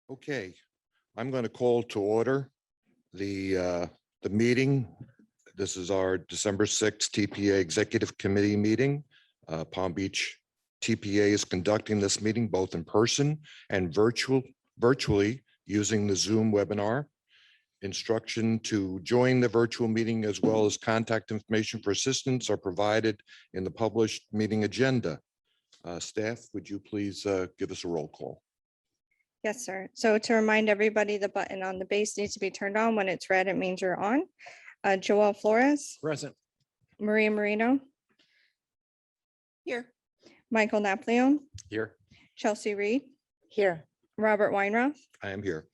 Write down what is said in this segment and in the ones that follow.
Okay, I'm going to call to order the meeting. This is our December 6th TPA Executive Committee meeting. Palm Beach TPA is conducting this meeting both in person and virtually using the Zoom webinar. Instruction to join the virtual meeting as well as contact information for assistance are provided in the published meeting agenda. Staff, would you please give us a roll call? Yes, sir. So to remind everybody, the button on the base needs to be turned on. When it's red, it means you're on. Joel Flores, Present. Maria Marino, Here. Michael Napoleon, Here. Chelsea Reed, Here. Robert Weinroth. I am here.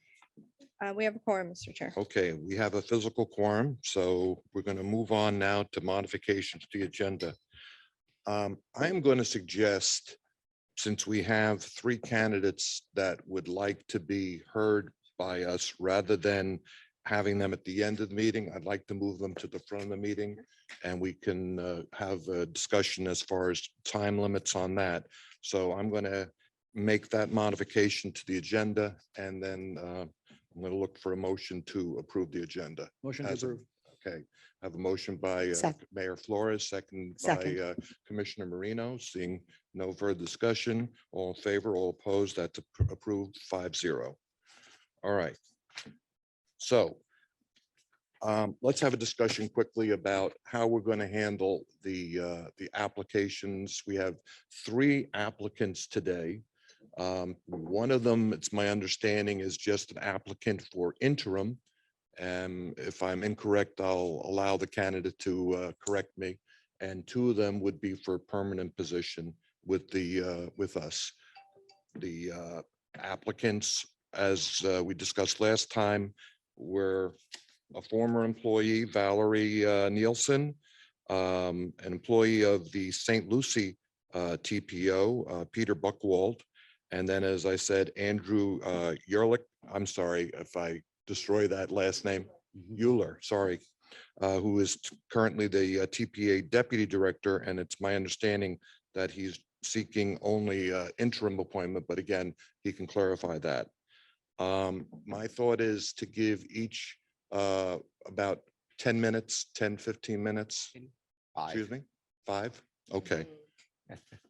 We have a quorum, Mr. Chair. Okay, we have a physical quorum, so we're going to move on now to modifications to the agenda. I am going to suggest, since we have three candidates that would like to be heard by us, rather than having them at the end of the meeting, I'd like to move them to the front of the meeting, and we can have a discussion as far as time limits on that. So I'm going to make that modification to the agenda, and then I'm going to look for a motion to approve the agenda. Motion to As a- approve. Okay, I have a motion by Second. Mayor Flores, second by Second. Commissioner Marino. Seeing no further discussion, all in favor, all opposed, that's approved 5-0. All right. So let's have a discussion quickly about how we're going to handle the applications. We have three applicants today. One of them, it's my understanding, is just an applicant for interim. If I'm incorrect, I'll allow the candidate to correct me. And two of them would be for a permanent position with us. The applicants, as we discussed last time, were a former employee, Valerie Nielsen, an employee of the St. Lucie TPO, Peter Buchwald, and then, as I said, Andrew Yerlich. I'm sorry if I destroy that last name, Euler, sorry, who is currently the TPA Deputy Director, and it's my understanding that he's seeking only interim appointment, but again, he can clarify that. My thought is to give each about 10 minutes, 10, 15 minutes. Excuse me, 5? Okay.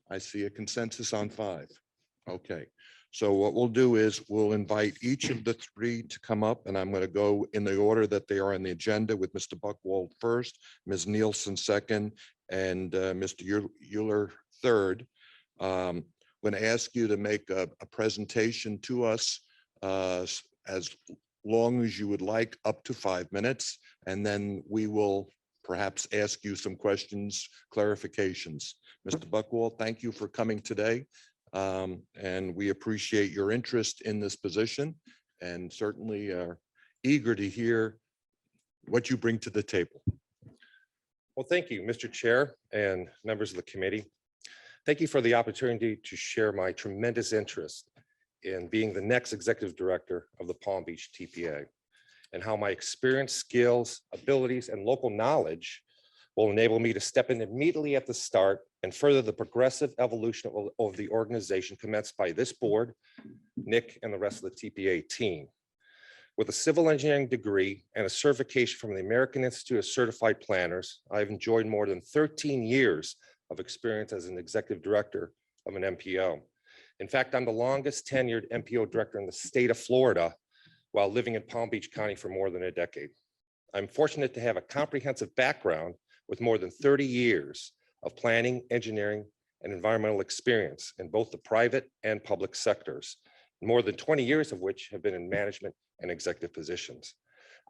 I see a consensus on 5. Okay, so what we'll do is we'll invite each of the three to come up, and I'm going to go in the order that they are on the agenda, with Mr. Buchwald first, Ms. Nielsen second, and Mr. Euler third. I'm going to ask you to make a presentation to us as long as you would like, up to 5 minutes, and then we will perhaps ask you some questions, clarifications. Mr. Buchwald, thank you for coming today. And we appreciate your interest in this position, and certainly are eager to hear what you bring to the table. Well, thank you, Mr. Chair and members of the committee. Thank you for the opportunity to share my tremendous interest in being the next executive director of the Palm Beach TPA, and how my experience, skills, abilities, and local knowledge will enable me to step in immediately at the start and further the progressive evolution of the organization commenced by this board, Nick, and the rest of the TPA team. With a civil engineering degree and a certification from the American Institute of Certified Planners, I've enjoyed more than 13 years of experience as an executive director of an MPO. In fact, I'm the longest tenured MPO director in the state of Florida, while living in Palm Beach County for more than a decade. I'm fortunate to have a comprehensive background with more than 30 years of planning, engineering, and environmental experience in both the private and public sectors, more than 20 years of which have been in management and executive positions.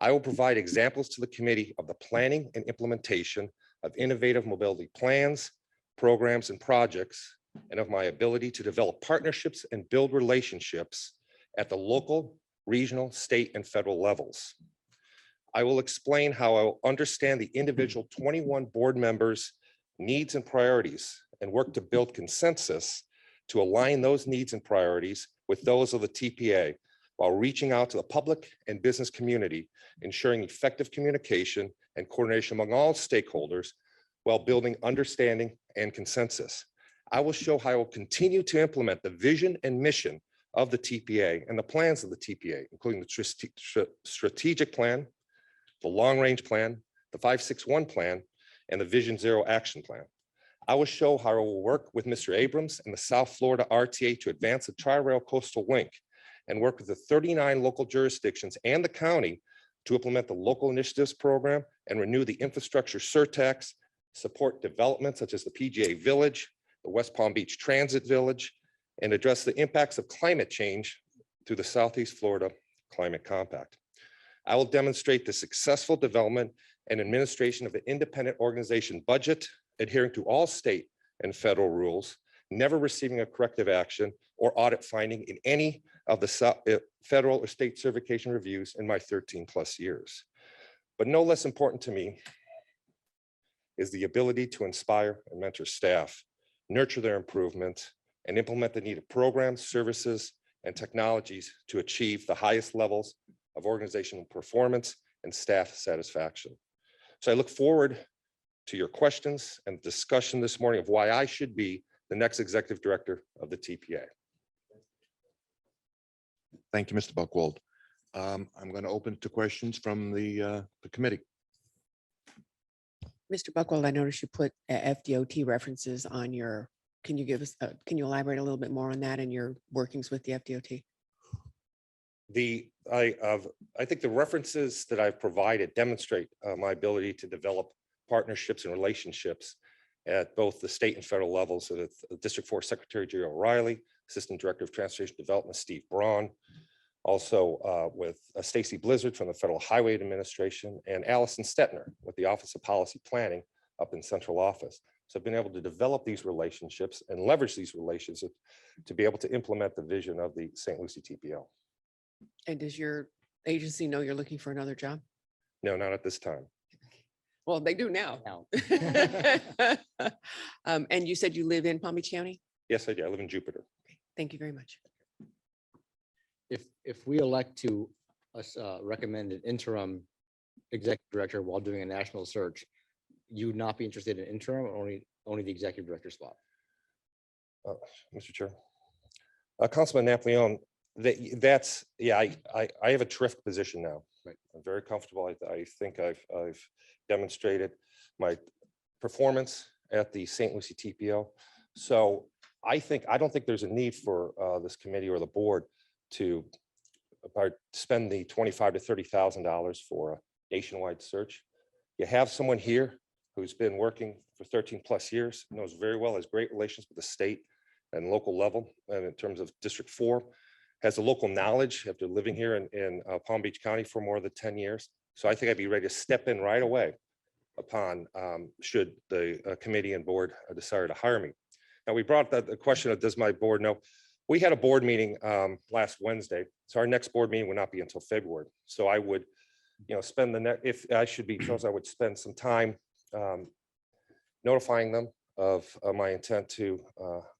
I will provide examples to the committee of the planning and implementation of innovative mobility plans, programs, and projects, and of my ability to develop partnerships and build relationships at the local, regional, state, and federal levels. I will explain how I will understand the individual 21 board members' needs and priorities, and work to build consensus to align those needs and priorities with those of the TPA, while reaching out to the public and business community, ensuring effective communication and coordination among all stakeholders while building understanding and consensus. I will show how I will continue to implement the vision and mission of the TPA and the plans of the TPA, including the strategic plan, the long-range plan, the 561 plan, and the Vision Zero action plan. I will show how I will work with Mr. Abrams and the South Florida RTA to advance the Tri-Rail Coastal Link and work with the 39 local jurisdictions and the county to implement the local initiatives program and renew the infrastructure surtax, support development such as the PGA Village, the West Palm Beach Transit Village, and address the impacts of climate change through the Southeast Florida Climate Compact. I will demonstrate the successful development and administration of an independent organization budget, adhering to all state and federal rules, never receiving a corrective action or audit finding in any of the federal or state certification reviews in my 13+ years. But no less important to me is the ability to inspire and mentor staff, nurture their improvement, and implement the needed programs, services, and technologies to achieve the highest levels of organizational performance and staff satisfaction. So I look forward to your questions and discussion this morning of why I should be the next executive director of the TPA. Thank you, Mr. Buchwald. I'm going to open to questions from the committee. Mr. Buchwald, I noticed you put FDOT references on your, can you give us, can you elaborate a little bit more on that and your workings with the FDOT? I think the references that I've provided demonstrate my ability to develop partnerships and relationships at both the state and federal levels. So the District 4 Secretary Jerry O'Reilly, Assistant Director of Transportation Development Steve Braun, also with Stacy Blizzard from the Federal Highway Administration, and Allison Stetner with the Office of Policy Planning up in central office. So I've been able to develop these relationships and leverage these relationships to be able to implement the vision of the St. Lucie TPO. And does your agency know you're looking for another job? No, not at this time. Well, they do now. And you said you live in Palm Beach County? Yes, I do. I live in Jupiter. Thank you very much. If we elect to recommend an interim executive director while doing a national search, you would not be interested in interim or only the executive director spot? Mr. Chair. Councilman Napoleon, yeah, I have a terrific position now. Right. I'm very comfortable. I think I've demonstrated my performance at the St. Lucie TPO. So I don't think there's a need for this committee or the board to spend the $25,000 to $30,000 for a nationwide search. You have someone here who's been working for 13+ years, knows very well, has great relations with the state and local level, and in terms of District 4, has the local knowledge after living here in Palm Beach County for more than 10 years. So I think I'd be ready to step in right away upon should the committee and board desire to hire me. Now, we brought the question of, does my board know? We had a board meeting last Wednesday, so our next board meeting would not be until February. So I would, spend the next, if I should be chosen, I would spend some time notifying them of my intent to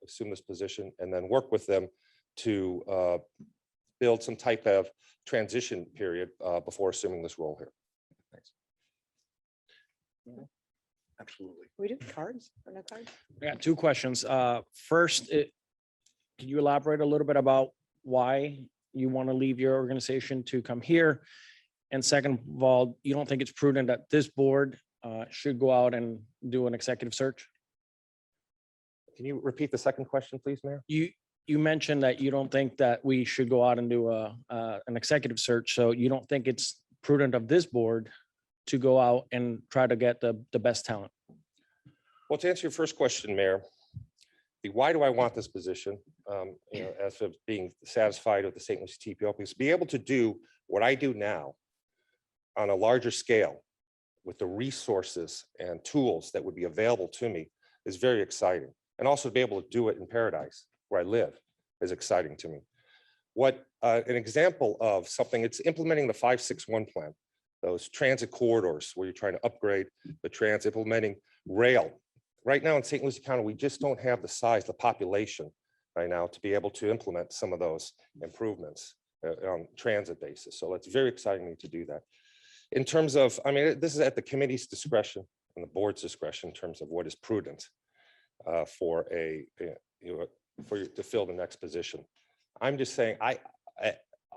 assume this position, and then work with them to build some type of transition period before assuming this role here. Thanks. Absolutely. We do cards or no cards? I got two questions. First, can you elaborate a little bit about why you want to leave your organization to come here? And second of all, you don't think it's prudent that this board should go out and do an executive search? Can you repeat the second question, please, Mayor? You mentioned that you don't think that we should go out and do an executive search. So you don't think it's prudent of this board to go out and try to get the best talent? Well, to answer your first question, Mayor, why do I want this position? As of being satisfied with the St. Lucie TPO, because to be able to do what I do now on a larger scale with the resources and tools that would be available to me is very exciting. And also to be able to do it in Paradise, where I live, is exciting to me. What an example of something, it's implementing the 561 plan, those transit corridors where you're trying to upgrade the transit, implementing rail. Right now in St. Lucie County, we just don't have the size, the population right now to be able to implement some of those improvements on transit basis. So it's very exciting to do that. In terms of, this is at the committee's discretion and the board's discretion in terms of what is prudent for you to fill the next position. I'm just saying,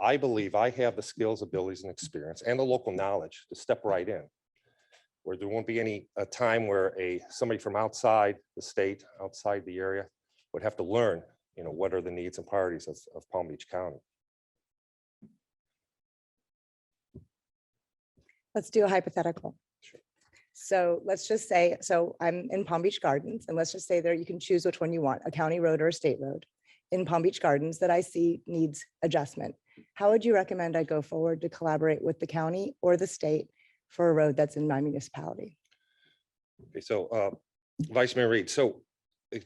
I believe I have the skills, abilities, and experience and the local knowledge to step right in, where there won't be any a time where somebody from outside the state, outside the area, would have to learn, what are the needs and priorities of Palm Beach County. Let's do a hypothetical. Sure. So let's just say, so I'm in Palm Beach Gardens, and let's just say there you can choose which one you want, a county road or a state road in Palm Beach Gardens that I see needs adjustment. How would you recommend I go forward to collaborate with the county or the state for a road that's in my municipality? Okay, so Vice Mayor Reed, so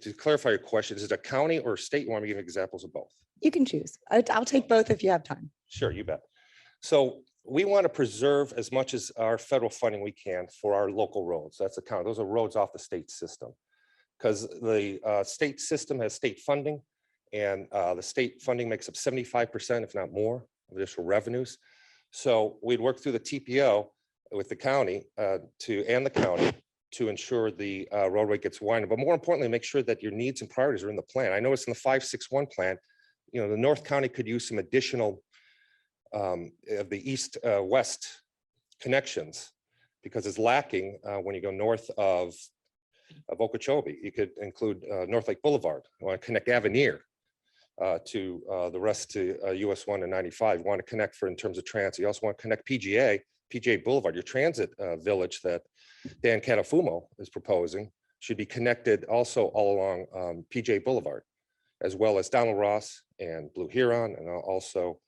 to clarify your question, is it a county or state? You want me to give examples of both? You can choose. I'll take both if you have time. Sure, you bet. So we want to preserve as much as our federal funding we can for our local roads. That's a count. Those are roads off the state system. Because the state system has state funding, and the state funding makes up 75%, if not more, of additional revenues. So we'd work through the TPO with the county and the county to ensure the roadway gets widened, but more importantly, make sure that your needs and priorities are in the plan. I noticed in the 561 plan, the North County could use some additional of the east-west connections, because it's lacking when you go north of Okeechobee. You could include North Lake Boulevard. You want to connect Avenir to the rest to US 1 and 95. You want to connect in terms of transit. You also want to connect PGA Boulevard, your transit village that Dan Catafumo is proposing should be connected also all along PGA Boulevard, as well as Donald Ross and Blue Huron, and also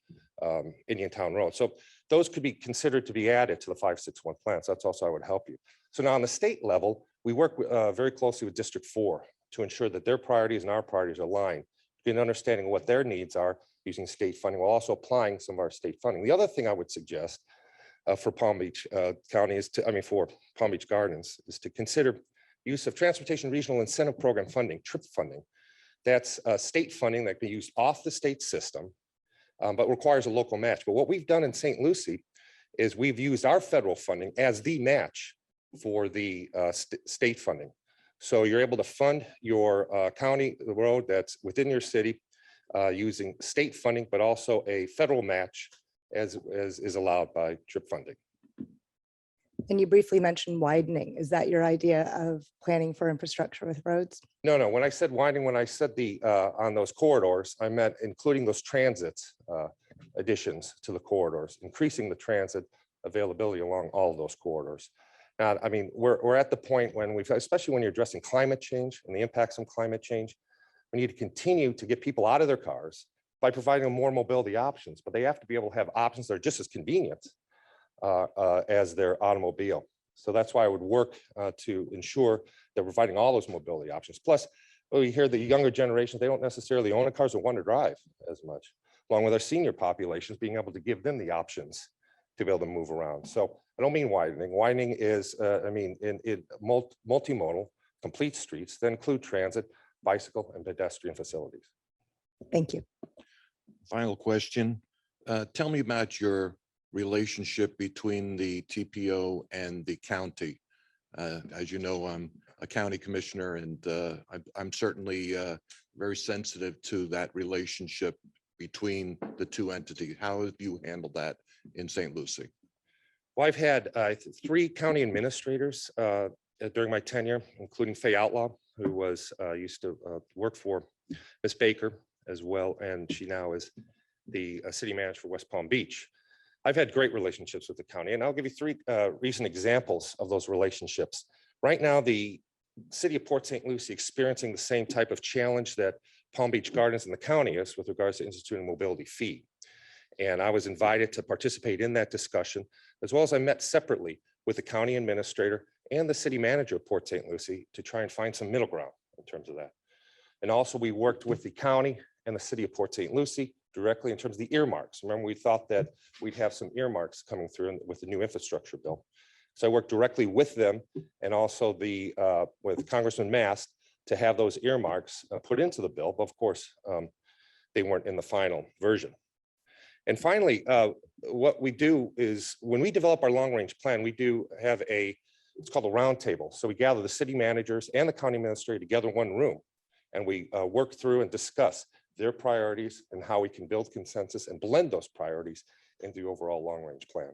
Indian Town Road. So those could be considered to be added to the 561 plans. That's also how it would help you. So now on the state level, we work very closely with District 4 to ensure that their priorities and our priorities are aligned, get an understanding of what their needs are using state funding, while also applying some of our state funding. The other thing I would suggest for Palm Beach County for Palm Beach Gardens is to consider use of Transportation Regional Incentive Program funding, TRIP funding. That's state funding that can be used off the state system, but requires a local match. But what we've done in St. Lucie is we've used our federal funding as the match for the state funding. So you're able to fund your county road that's within your city using state funding, but also a federal match as is allowed by TRIP funding. And you briefly mentioned widening. Is that your idea of planning for infrastructure with roads? No. When I said widening, when I said on those corridors, I meant including those transit additions to the corridors, increasing the transit availability along all of those corridors. Now, we're at the point when especially when you're addressing climate change and the impacts from climate change, we need to continue to get people out of their cars by providing them more mobility options, but they have to be able to have options that are just as convenient as their automobile. So that's why I would work to ensure that we're providing all those mobility options. Plus, we hear the younger generations, they don't necessarily own a car or want to drive as much, along with our senior populations, being able to give them the options to be able to move around. So I don't mean widening. Widening is, in multimodal, complete streets that include transit, bicycle, and pedestrian facilities. Thank you. Final question. Tell me about your relationship between the TPO and the county. As you know, I'm a county commissioner, and I'm certainly very sensitive to that relationship between the two entities. How have you handled that in St. Lucie? Well, I've had 3 county administrators during my tenure, including Faye Outlaw, who was used to work for Ms. Baker as well, and she now is the city manager for West Palm Beach. I've had great relationships with the county, and I'll give you 3 recent examples of those relationships. Right now, the city of Port St. Lucie experiencing the same type of challenge that Palm Beach Gardens and the county is with regards to instituting a mobility fee. And I was invited to participate in that discussion, as well as I met separately with the county administrator and the city manager of Port St. Lucie to try and find some middle ground in terms of that. And also we worked with the county and the city of Port St. Lucie directly in terms of the earmarks. Remember, we thought that we'd have some earmarks coming through with the new infrastructure bill. So I worked directly with them and also with Congressman Mast to have those earmarks put into the bill. But of course, they weren't in the final version. And finally, what we do is when we develop our long-range plan, we do have it's called a roundtable. So we gather the city managers and the county administrator together in one room, and we work through and discuss their priorities and how we can build consensus and blend those priorities into the overall long-range plan.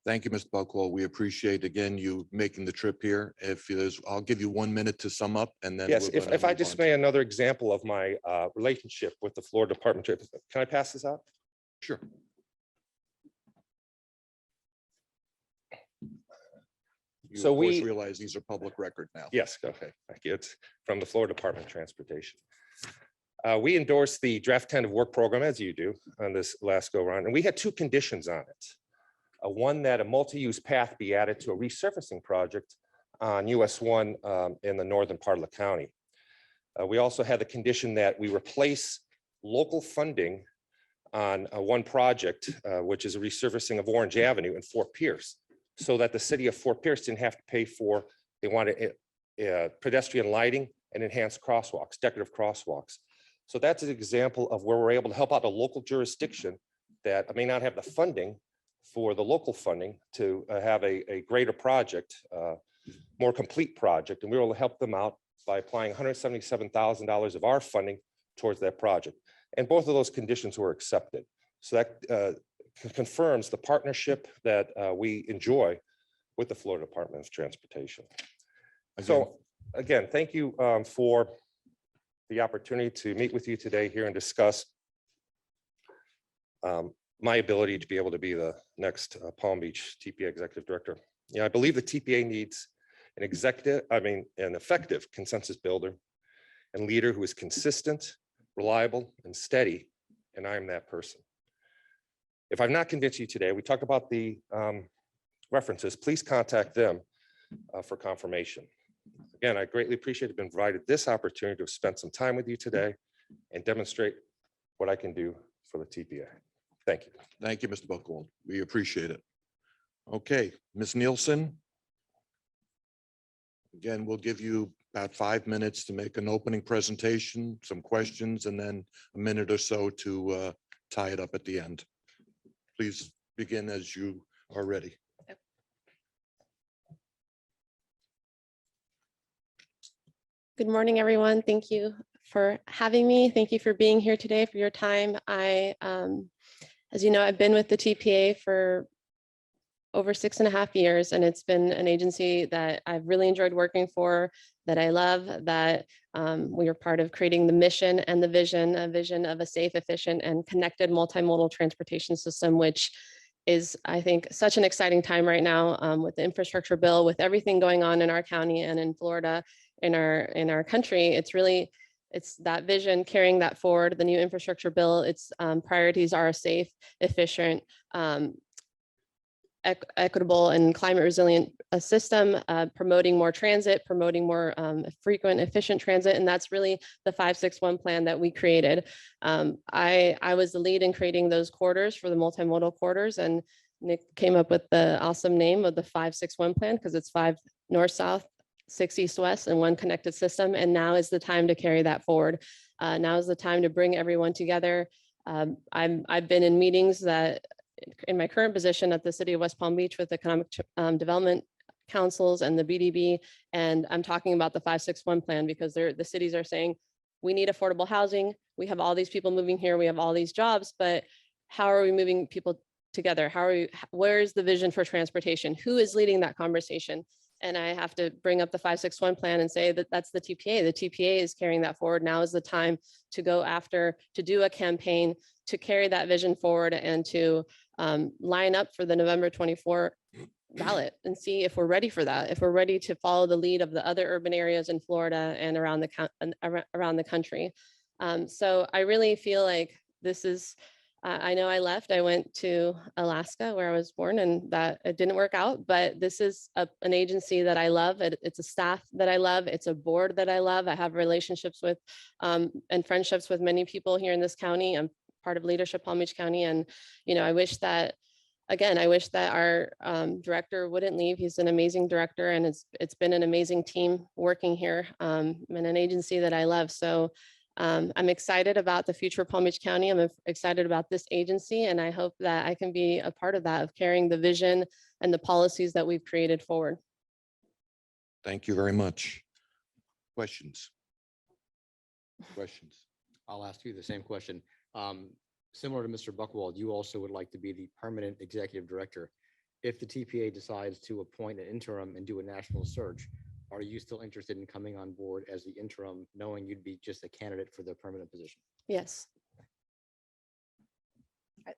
Thank you, Mr. Buckwell. We appreciate again you making the trip here. If there's, I'll give you 1 minute to sum up and then. Yes, we're if gonna I move just on may, to- another example of my relationship with the Florida Department. Can I pass this out? Sure. You, So of course, we- realize these are public record now. Yes, okay, thank you. It's from the Florida Department of Transportation. We endorsed the draft tentative work program, as you do, on this last go round, and we had two conditions on it. One, that a multi-use path be added to a resurfacing project on US 1 in the northern part of the county. We also had the condition that we replace local funding on one project, which is a resurfacing of Orange Avenue in Fort Pierce, so that the city of Fort Pierce didn't have to pay for, they wanted pedestrian lighting and enhanced crosswalks, decorative crosswalks. So that's an example of where we're able to help out a local jurisdiction that may not have the funding for the local funding to have a greater project, more complete project. And we were able to help them out by applying $177,000 of our funding towards that project. And both of those conditions were accepted. So that confirms the partnership that we enjoy with the Florida Department of Transportation. So again, thank you for the opportunity to meet with you today here and discuss my ability to be able to be the next Palm Beach TPA Executive Director. I believe the TPA needs an effective consensus builder and leader who is consistent, reliable, and steady, and I am that person. If I've not convinced you today, we talked about the references, please contact them for confirmation. Again, I greatly appreciate it being provided this opportunity to have spent some time with you today and demonstrate what I can do for the TPA. Thank you. Thank you, Mr. Buckwell. We appreciate it. Okay, Ms. Nielsen. Again, we'll give you about 5 minutes to make an opening presentation, some questions, and then a minute or so to tie it up at the end. Please begin as you are ready. Good morning, everyone. Thank you for having me. Thank you for being here today, for your time. As you know, I've been with the TPA for over 6.5 years, and it's been an agency that I've really enjoyed working for, that I love, that we are part of creating the mission and the vision, a vision of a safe, efficient, and connected multimodal transportation system, which is, I think, such an exciting time right now with the infrastructure bill, with everything going on in our county and in Florida, in our country. It's that vision, carrying that forward. The new infrastructure bill, its priorities are a safe, efficient, equitable, and climate resilient system, promoting more transit, promoting more frequent, efficient transit. And that's really the 561 plan that we created. I was the lead in creating those corridors for the multimodal corridors, and Nick came up with the awesome name of the 561 plan because it's 5 north-south, 6 east-west, and 1 connected system. And now is the time to carry that forward. Now is the time to bring everyone together. I've been in meetings that in my current position at the City of West Palm Beach with economic development councils and the BDB, and I'm talking about the 561 plan because the cities are saying, we need affordable housing. We have all these people moving here. We have all these jobs, but how are we moving people together? Where's the vision for transportation? Who is leading that conversation? And I have to bring up the 561 plan and say that that's the TPA. The TPA is carrying that forward. Now is the time to go after, to do a campaign, to carry that vision forward, and to line up for the November 24 ballot and see if we're ready for that, if we're ready to follow the lead of the other urban areas in Florida and around the country. So I really feel like this is, I know I left, I went to Alaska where I was born, and that it didn't work out, but this is an agency that I love. It's a staff that I love. It's a board that I love. I have relationships with and friendships with many people here in this county. I'm part of leadership Palm Beach County. And, I wish that, again, I wish that our director wouldn't leave. He's an amazing director, and it's been an amazing team working here and an agency that I love. So I'm excited about the future of Palm Beach County. I'm excited about this agency, and I hope that I can be a part of that, of carrying the vision and the policies that we've created forward. Thank you very much. Questions? Questions? I'll ask you the same question. Similar to Mr. Buckwald, you also would like to be the permanent executive director. If the TPA decides to appoint an interim and do a national search, are you still interested in coming on board as the interim, knowing you'd be just a candidate for the permanent position? Yes.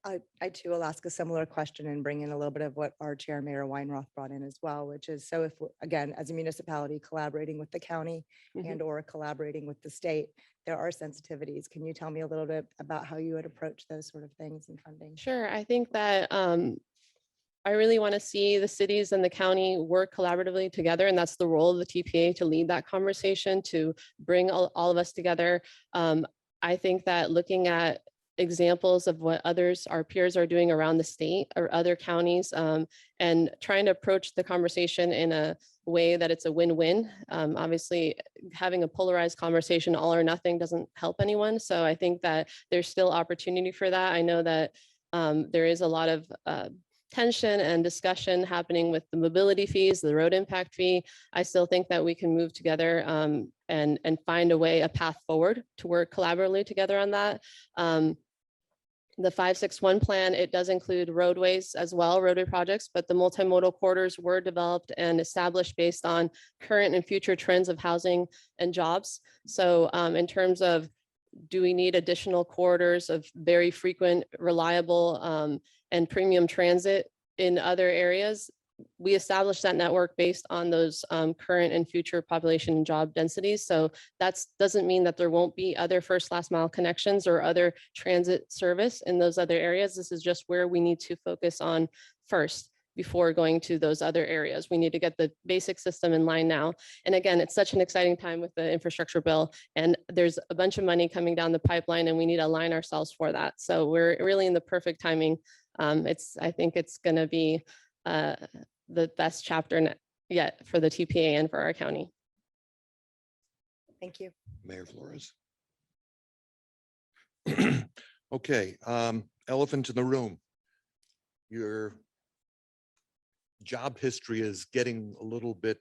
I too will ask a similar question and bring in a little bit of what our chair, Mayor Weinroth, brought in as well, which is, so if, again, as a municipality collaborating with the county Mhm. and or collaborating with the state, there are sensitivities. Can you tell me a little bit about how you would approach those sort of things and funding? Sure. I think that I really want to see the cities and the county work collaboratively together. And that's the role of the TPA, to lead that conversation, to bring all of us together. I think that looking at examples of what others, our peers are doing around the state or other counties, and trying to approach the conversation in a way that it's a win-win. Obviously, having a polarized conversation, all or nothing, doesn't help anyone. So I think that there's still opportunity for that. I know that there is a lot of tension and discussion happening with the mobility fees, the road impact fee. I still think that we can move together and find a way, a path forward to work collaboratively together on that. The 561 plan, it does include roadways as well, roadway projects, but the multimodal corridors were developed and established based on current and future trends of housing and jobs. So in terms of, do we need additional corridors of very frequent, reliable, and premium transit in other areas? We established that network based on those current and future population and job densities. So that doesn't mean that there won't be other first last mile connections or other transit service in those other areas. This is just where we need to focus on first before going to those other areas. We need to get the basic system in line now. And again, it's such an exciting time with the infrastructure bill, and there's a bunch of money coming down the pipeline, and we need to align ourselves for that. So we're really in the perfect timing. I think it's going to be the best chapter yet for the TPA and for our county. Thank you. Mayor Flores. Okay, elephant in the room. Your job history is getting a little bit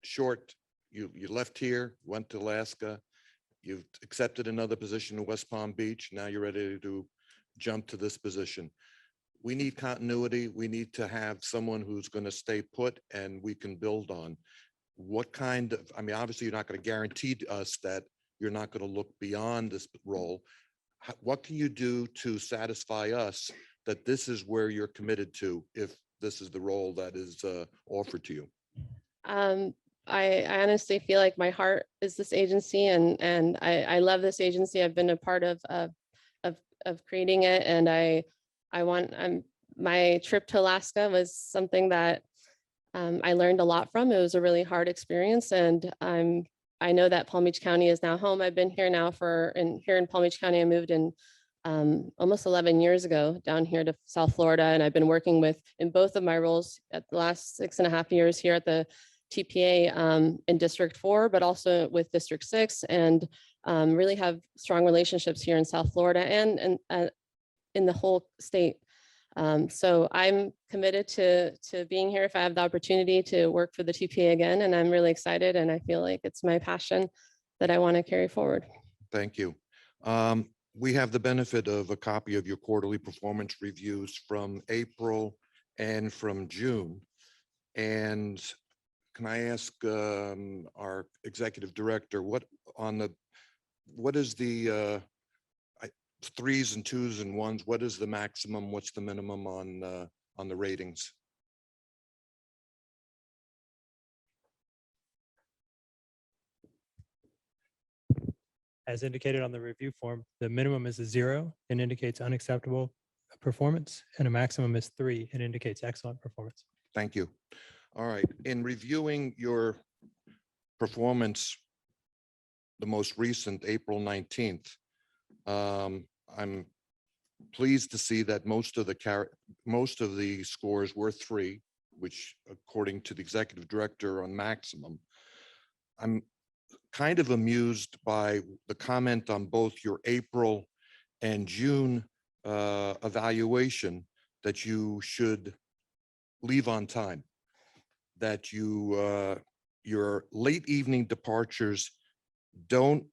short. You left here, went to Alaska, you've accepted another position in West Palm Beach. Now you're ready to jump to this position. We need continuity. We need to have someone who's going to stay put and we can build on. What kind of, I mean, obviously you're not going to guarantee to us that you're not going to look beyond this role. What can you do to satisfy us that this is where you're committed to, if this is the role that is offered to you? I honestly feel like my heart is this agency, and I love this agency. I've been a part of creating it, and my trip to Alaska was something that I learned a lot from. It was a really hard experience, and I know that Palm Beach County is now home. I've been here now here in Palm Beach County. I moved in almost 11 years ago down here to South Florida, and I've been working in both of my roles at the last 6.5 years here at the TPA in District 4, but also with District 6, and really have strong relationships here in South Florida and in the whole state. So I'm committed to being here if I have the opportunity to work for the TPA again, and I'm really excited, and I feel like it's my passion that I want to carry forward. Thank you. We have the benefit of a copy of your quarterly performance reviews from April and from June. And can I ask our executive director, what is the threes and twos and ones? What is the maximum? What's the minimum on the ratings? As indicated on the review form, the minimum is a 0 and indicates unacceptable performance, and a maximum is 3 and indicates excellent performance. Thank you. All right. In reviewing your performance, the most recent April 19th, I'm pleased to see that most of the scores were 3, which according to the executive director on maximum. I'm kind of amused by the comment on both your April and June evaluation that you should leave on time, that your late evening departures don't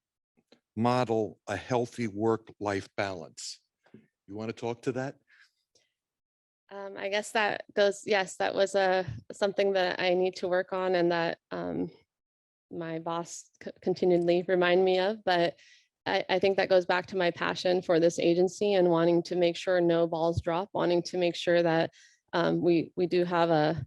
model a healthy work-life balance. You want to talk to that? I guess that goes, yes, that was something that I need to work on and that my boss continually remind me of, but I think that goes back to my passion for this agency and wanting to make sure no balls drop, wanting to make sure that we do have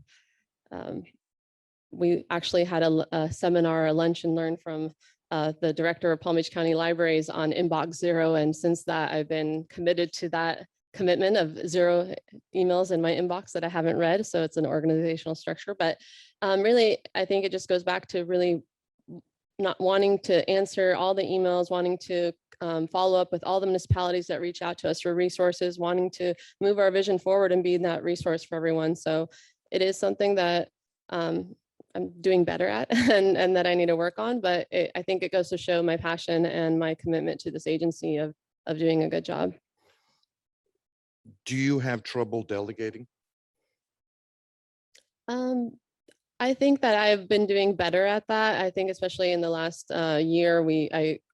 we actually had a seminar, a lunch and learn from the director of Palm Beach County Libraries on Inbox Zero. And since that, I've been committed to that commitment of 0 emails in my inbox that I haven't read. So it's an organizational structure. But really, I think it just goes back to really not wanting to answer all the emails, wanting to follow up with all the municipalities that reach out to us for resources, wanting to move our vision forward and be that resource for everyone. So it is something that I'm doing better at and that I need to work on, but I think it goes to show my passion and my commitment to this agency of doing a good job. Do you have trouble delegating? I think that I've been doing better at that. I think especially in the last year,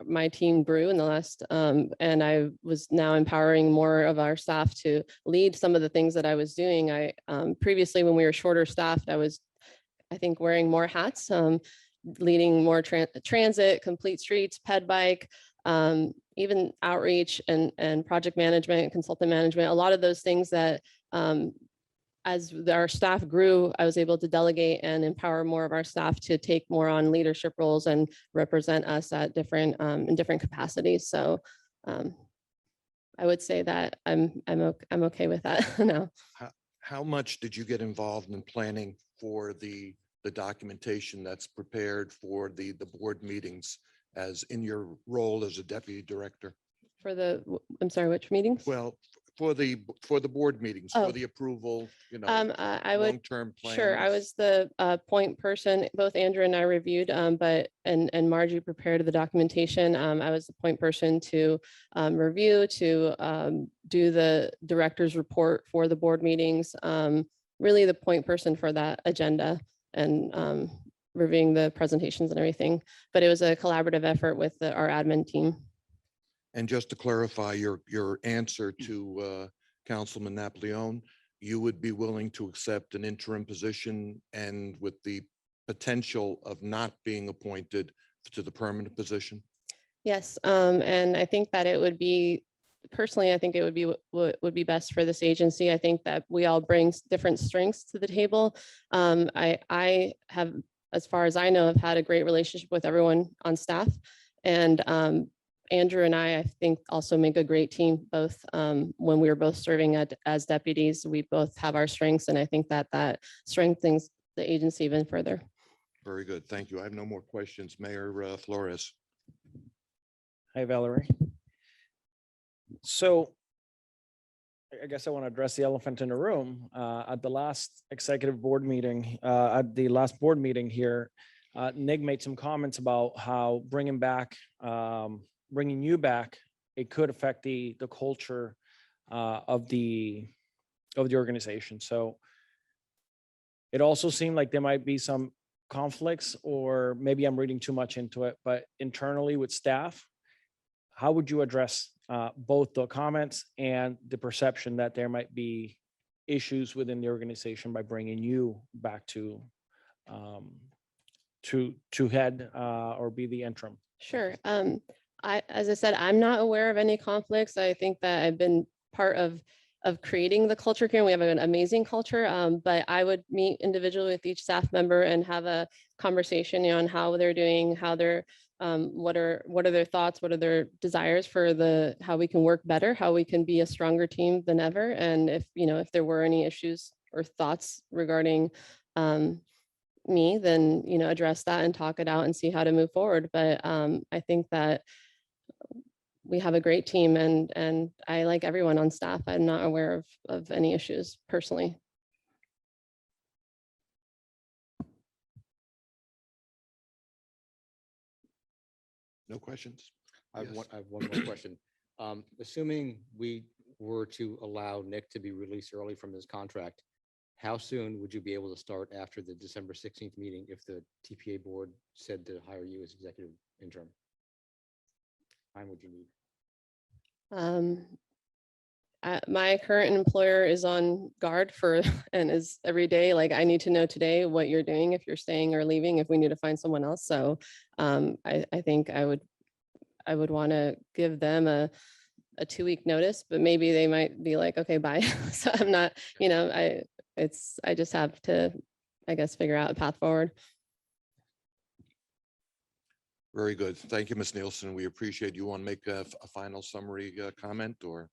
my team grew in the last, and I was now empowering more of our staff to lead some of the things that I was doing. I previously, when we were shorter staffed, I think wearing more hats, leading more transit, complete streets, ped bike, even outreach and project management, consultant management, a lot of those things that as our staff grew, I was able to delegate and empower more of our staff to take more on leadership roles and represent us at different in different capacities. So I would say that I'm okay with that now. How much did you get involved in planning for the documentation that's prepared for the board meetings as in your role as a deputy director? For I'm sorry, which meetings? Well, for the board meetings, Oh. for the approval, I would, long-term plans. sure, I was the point person, both Andrew and I reviewed, but, and Margie prepared the documentation. I was the point person to review, to do the director's report for the board meetings, really the point person for that agenda and reviewing the presentations and everything. But it was a collaborative effort with our admin team. And just to clarify your answer to Councilman Napoleon, you would be willing to accept an interim position and with the potential of not being appointed to the permanent position? Yes, and I think that it would be, personally, I think it would be what would be best for this agency. I think that we all bring different strengths to the table. I have, as far as I know, have had a great relationship with everyone on staff. And Andrew and I think also make a great team, both when we were both serving as deputies, we both have our strengths. And I think that strengthens the agency even further. Very good. Thank you. I have no more questions. Mayor Flores. Hi, Valerie. So I guess I want to address the elephant in the room. At the last executive board meeting, at the last board meeting here, Nick made some comments about how bringing you back, it could affect the culture of the organization. So it also seemed like there might be some conflicts, or maybe I'm reading too much into it, but internally with staff, how would you address both the comments and the perception that there might be issues within the organization by bringing you back to head or be the interim? Sure. As I said, I'm not aware of any conflicts. I think that I've been part of creating the culture here. We have an amazing culture, but I would meet individually with each staff member and have a conversation on how they're doing, how they're, what are their thoughts, what are their desires for how we can work better, how we can be a stronger team than ever. And if there were any issues or thoughts regarding me, then, address that and talk it out and see how to move forward. But I think that we have a great team and I like everyone on staff. I'm not aware of any issues personally. No questions? I have Yes. one more question. Assuming we were to allow Nick to be released early from his contract, how soon would you be able to start after the December 16th meeting if the TPA board said to hire you as executive interim? time would you need? My current employer is on guard for, and is every day, like, I need to know today what you're doing, if you're staying or leaving, if we need to find someone else. So I think I would want to give them a 2-week notice, but maybe they might be like, okay, bye. So I'm not, I just have to, I guess, figure out a path forward. Very good. Thank you, Ms. Nielsen. We appreciate you. Want to make a final summary comment or?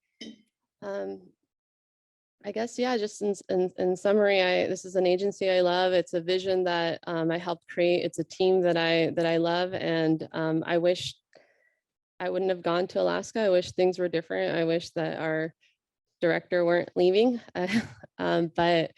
I guess, yeah, just in summary, this is an agency I love. It's a vision that I helped create. It's a team that I love. And I wish I wouldn't have gone to Alaska. I wish things were different. I wish that our director weren't leaving. But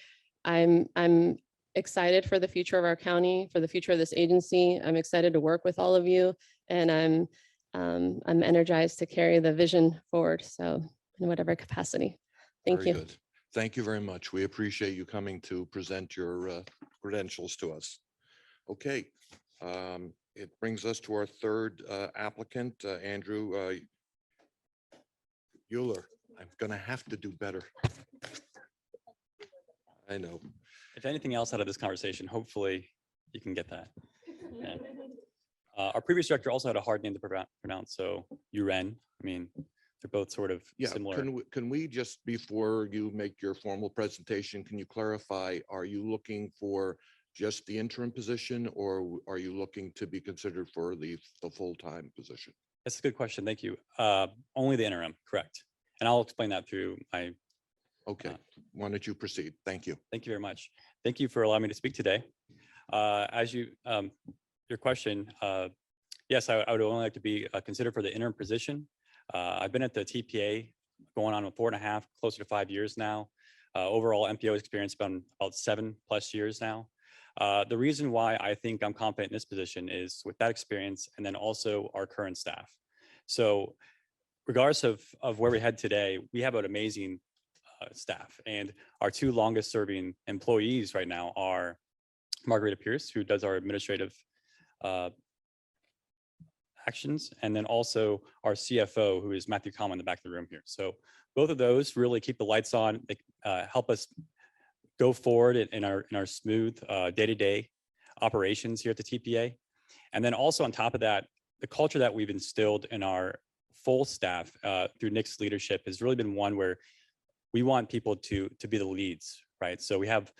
I'm excited for the future of our county, for the future of this agency. I'm excited to work with all of you, and I'm energized to carry the vision forward. So in whatever capacity. Thank Very you. good. Thank you very much. We appreciate you coming to present your credentials to us. Okay. It brings us to our third applicant, Andrew Euler. I'm going to have to do better. I know. If anything else out of this conversation, hopefully you can get that. Yeah. Our previous director also had a hard name to pronounce, so Uren. I mean, they're both sort of Yeah, similar. can we just, before you make your formal presentation, can you clarify, are you looking for just the interim position, or are you looking to be considered for the full-time position? That's a good question. Thank you. Only the interim, correct. And I'll explain that through my. Okay, why don't you proceed? Thank you. Thank you very much. Thank you for allowing me to speak today. As you, your question, yes, I would only like to be considered for the interim position. I've been at the TPA going on 4.5, closer to 5 years now. Overall MPO experience been about 7+ years now. The reason why I think I'm confident in this position is with that experience, and then also our current staff. So regardless of where we head today, we have an amazing staff, and our 2 longest serving employees right now are Margarita Pierce, who does our administrative actions, and then also our CFO, who is Matthew Common in the back of the room here. So both of those really keep the lights on. They help us go forward in our smooth day-to-day operations here at the TPA. And then also on top of that, the culture that we've instilled in our full staff through Nick's leadership has really been one where we want people to be the leads, right? So we have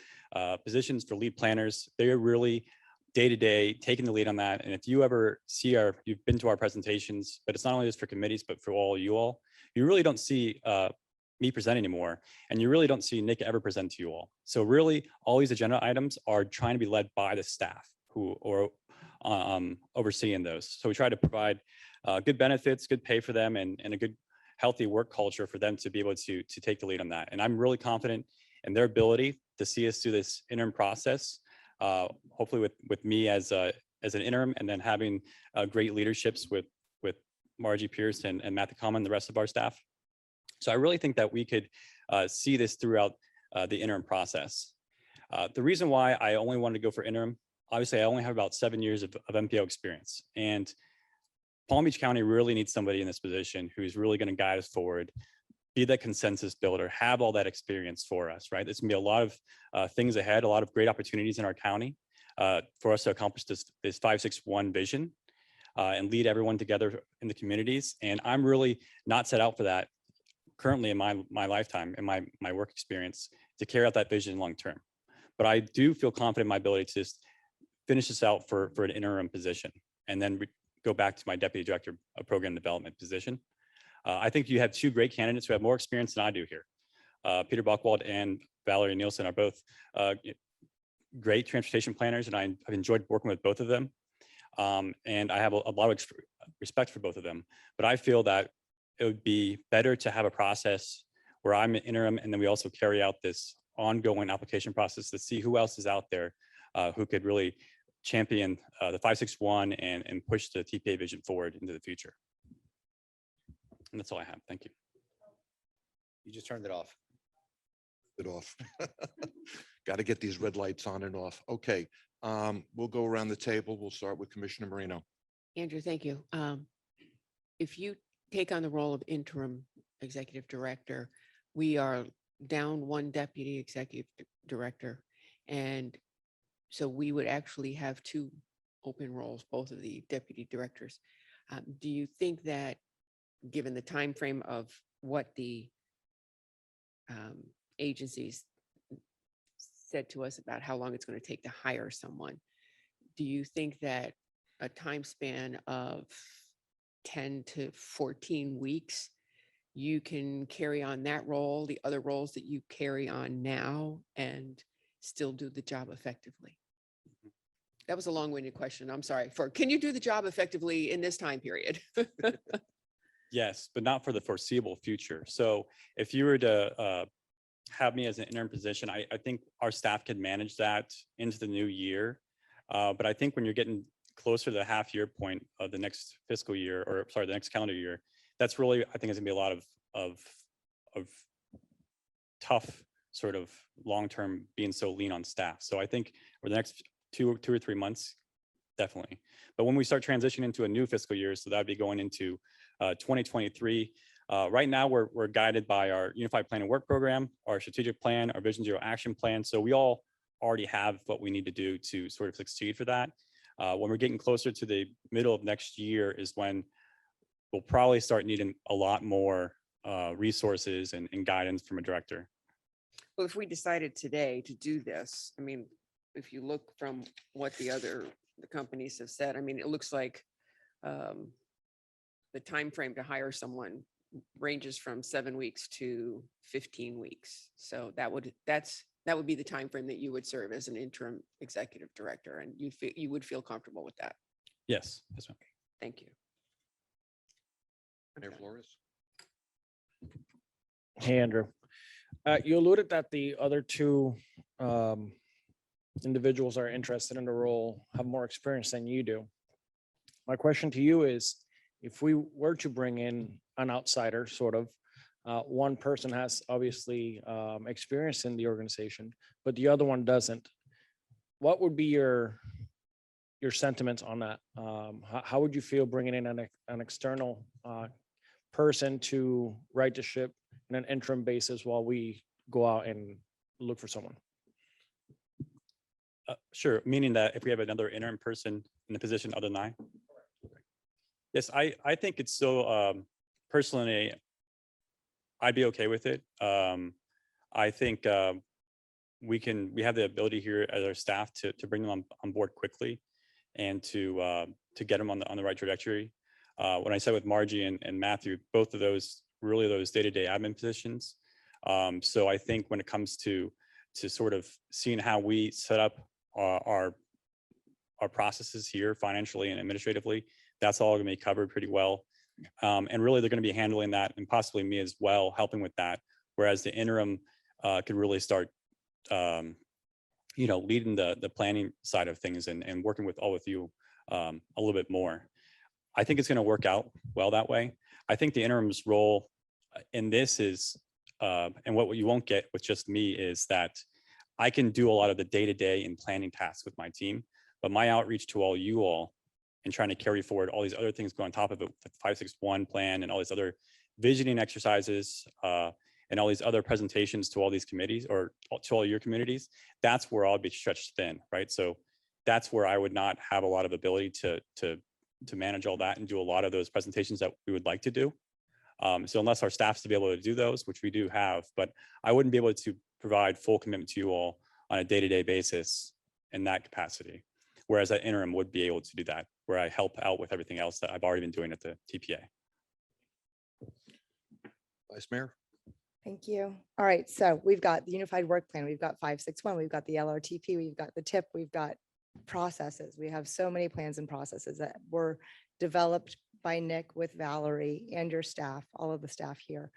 positions for lead planners. They're really day-to-day taking the lead on that. And if you ever see you've been to our presentations, but it's not only just for committees, but for all you all, you really don't see me present anymore. And you really don't see Nick ever present to you all. So really all these agenda items are trying to be led by the staff who are overseeing those. So we try to provide good benefits, good pay for them, and a good healthy work culture for them to be able to take the lead on that. And I'm really confident in their ability to see us through this interim process, hopefully with me as an interim, and then having great leaderships with Margie Pierce and Matthew Common, the rest of our staff. So I really think that we could see this throughout the interim process. The reason why I only wanted to go for interim, obviously I only have about 7 years of MPO experience, and Palm Beach County really needs somebody in this position who's really going to guide us forward, be that consensus builder, have all that experience for us, right? There's gonna be a lot of things ahead, a lot of great opportunities in our county for us to accomplish this 561 vision and lead everyone together in the communities. And I'm really not set out for that currently in my lifetime and my work experience to carry out that vision long term. But I do feel confident in my ability to just finish this out for an interim position and then go back to my deputy director of program development position. I think you have 2 great candidates who have more experience than I do here. Peter Buchwald and Valerie Nielsen are both great transportation planners, and I've enjoyed working with both of them. And I have a lot of respect for both of them. But I feel that it would be better to have a process where I'm an interim, and then we also carry out this ongoing application process to see who else is out there who could really champion the 561 and push the TPA vision forward into the future. And that's all I have. Thank you. You just turned it off. It off. Got to get these red lights on and off. Okay, we'll go around the table. We'll start with Commissioner Marino. Andrew, thank you. if you take on the role of interim executive director, we are down one deputy executive director. And so we would actually have two open roles, both of the deputy directors. Do you think that, given the time frame of what the agencies said to us about how long it's going to take to hire someone, do you think that a time span of 10 to 14 weeks, you can carry on that role, the other roles that you carry on now, and still do the job effectively? That was a long-winded question. I'm sorry. Can you do the job effectively in this time period? Yes, but not for the foreseeable future. So if you were to have me as an interim position, I think our staff can manage that into the new year. But I think when you're getting closer to the half year point of the next fiscal year, or sorry, the next calendar year, that's really, I think, is gonna be a lot of tough sort of long-term being so lean on staff. So I think over the next two or 3 months, definitely. But when we start transitioning into a new fiscal year, so that'd be going into 2023. Right now, we're guided by our Unified Plan and Work Program, our strategic plan, our Vision Zero action plan. So we all already have what we need to do to sort of succeed for that. When we're getting closer to the middle of next year is when we'll probably start needing a lot more resources and guidance from a director. Well, if we decided today to do this, I mean, if you look from what the companies have said, I mean, it looks like the time frame to hire someone ranges from 7 weeks to 15 weeks. So that would be the time frame that you would serve as an interim executive director, and you would feel comfortable with that. Yes. Yes, ma'am. Thank you. I'm Mayor done. Flores? Hey, Andrew. You alluded that the other two individuals are interested in the role, have more experience than you do. My question to you is, if we were to bring in an outsider, sort of, one person has obviously experience in the organization, but the other one doesn't, what would be your sentiments on that? How would you feel bringing in an external person to right the ship in an interim basis while we go out and look for someone? Sure, meaning that if we have another interim person in the position other than I? Yes, I think it's still, personally, I'd be okay with it. I think we have the ability here as our staff to bring them on board quickly and to get them on the right trajectory. When I said with Margie and Matthew, both of those really those day-to-day admin positions. So I think when it comes to sort of seeing how we set up our processes here financially and administratively, that's all going to be covered pretty well. And really, they're going to be handling that, and possibly me as well, helping with that. Whereas the interim could really start, leading the planning side of things and working with you a little bit more. I think it's going to work out well that way. I think the interim's role in this is, and what you won't get with just me is that I can do a lot of the day-to-day and planning tasks with my team, but my outreach to all you all and trying to carry forward all these other things go on top of it, the 561 plan and all these other visioning exercises and all these other presentations to all these committees or to all your communities, that's where I'll be stretched thin, right? So that's where I would not have a lot of ability to manage all that and do a lot of those presentations that we would like to do. So unless our staff's to be able to do those, which we do have, but I wouldn't be able to provide full commitment to you all on a day-to-day basis in that capacity. Whereas that interim would be able to do that, where I help out with everything else that I've already been doing at the TPA. Vice Mayor? Thank you. All right, so we've got the Unified Work Plan, we've got 561, we've got the LRTP, we've got the TIP, we've got processes. We have so many plans and processes that were developed by Nick with Valerie and your staff, all of the staff here.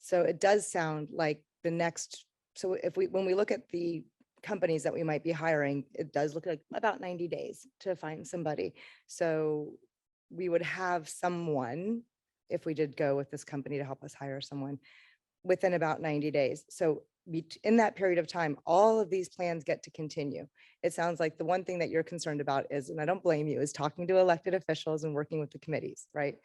So it does sound like the next, so when we look at the companies that we might be hiring, it does look like about 90 days to find somebody. So we would have someone, if we did go with this company to help us hire someone, within about 90 days. So in that period of time, all of these plans get to continue. It sounds like the one thing that you're concerned about is, and I don't blame you, is talking to elected officials and working with the committees, right?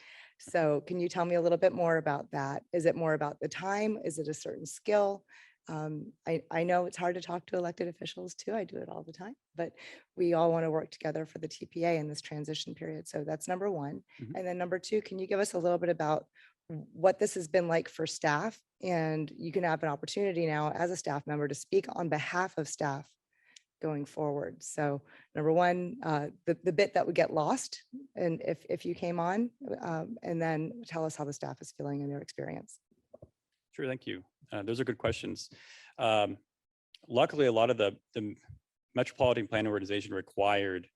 So can you tell me a little bit more about that? Is it more about the time? Is it a certain skill? I know it's hard to talk to elected officials too. I do it all the time, but we all want to work together for the TPA in this transition period. So that's number one. Mhm. And then number two, can you give us a little bit about what this has been like for staff? And you can have an opportunity now as a staff member to speak on behalf of staff going forward. So number one, the bit that would get lost and if you came on, and then tell us how the staff is feeling in their experience. Sure, thank you. Those are good questions. Luckily, a lot of the Metropolitan Planning Organization required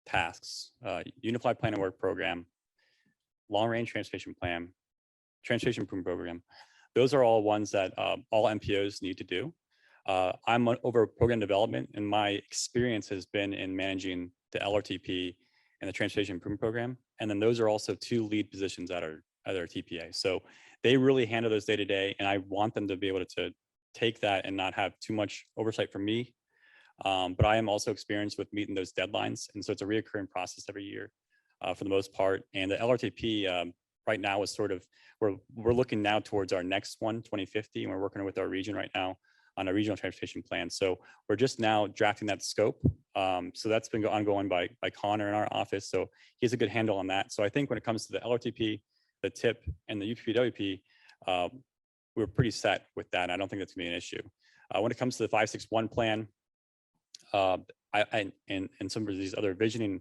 tasks, Unified Plan and Work Program, Long Range Transportation Plan, Transportation Improvement Program. Those are all ones that all MPOs need to do. I'm over program development, and my experience has been in managing the LRTP and the Transportation Improvement Program. And then those are also two lead positions at our TPA. So they really handle those day to day, and I want them to be able to take that and not have too much oversight from me. But I am also experienced with meeting those deadlines, and so it's a reoccurring process every year for the most part. And the LRTP right now is sort of we're looking now towards our next one, 2050, and we're working with our region right now on a regional transportation plan. So we're just now drafting that scope. So that's been ongoing by Connor in our office. So he has a good handle on that. So I think when it comes to the LRTP, the TIP, and the UPWP, we're pretty set with that. And I don't think that's gonna be an issue. When it comes to the 561 plan, and some of these other visioning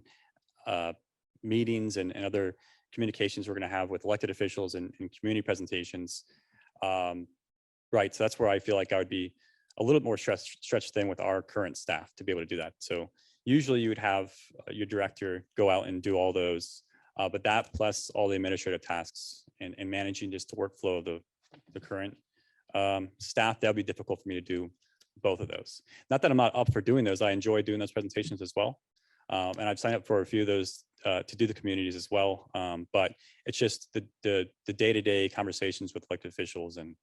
meetings and other communications we're gonna have with elected officials and community presentations, right, so that's where I feel like I would be a little bit more stretched thin with our current staff to be able to do that. So usually you would have your director go out and do all those, but that plus all the administrative tasks and managing just the workflow of the current staff, that'll be difficult for me to do both of those. Not that I'm not up for doing those. I enjoy doing those presentations as well. And I've signed up for a few of those to do the communities as well. But it's just the day-to-day conversations with elected officials and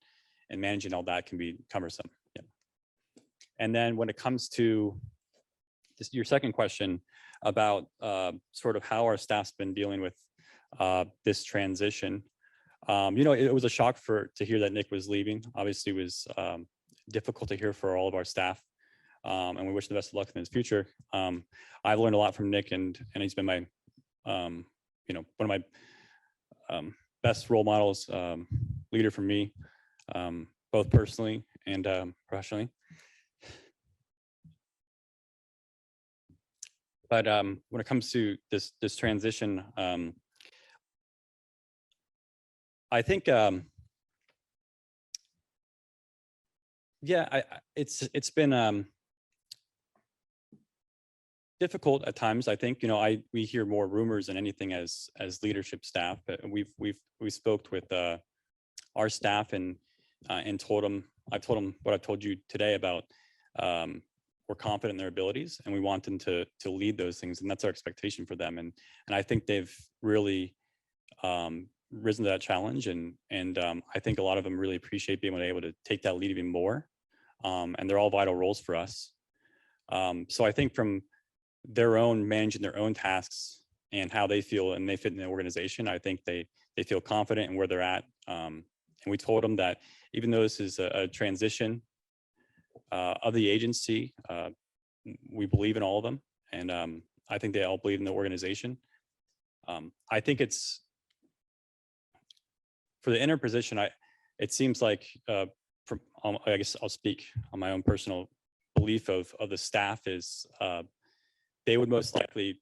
managing all that can be cumbersome. Yeah. And then when it comes to your second question about sort of how our staff's been dealing with this transition, it was a shock to hear that Nick was leaving. Obviously, it was difficult to hear for all of our staff, and we wish the best of luck in his future. I've learned a lot from Nick, and he's been my, one of my best role models, leader for me, both personally and professionally. But when it comes to this transition, I think, yeah, it's been difficult at times. I think we hear more rumors than anything as leadership staff. But we spoke with our staff and told them, I've told them what I've told you today about. We're confident in their abilities, and we want them to lead those things, and that's our expectation for them. And I think they've really risen to that challenge, and I think a lot of them really appreciate being able to take that lead even more. And they're all vital roles for us. So I think from their own managing their own tasks and how they feel and they fit in the organization, I think they feel confident in where they're at. And we told them that even though this is a transition of the agency, we believe in all of them, and I think they all believe in the organization. I think it's for the interim position. It seems like I guess I'll speak on my own personal belief of the staff is they would most likely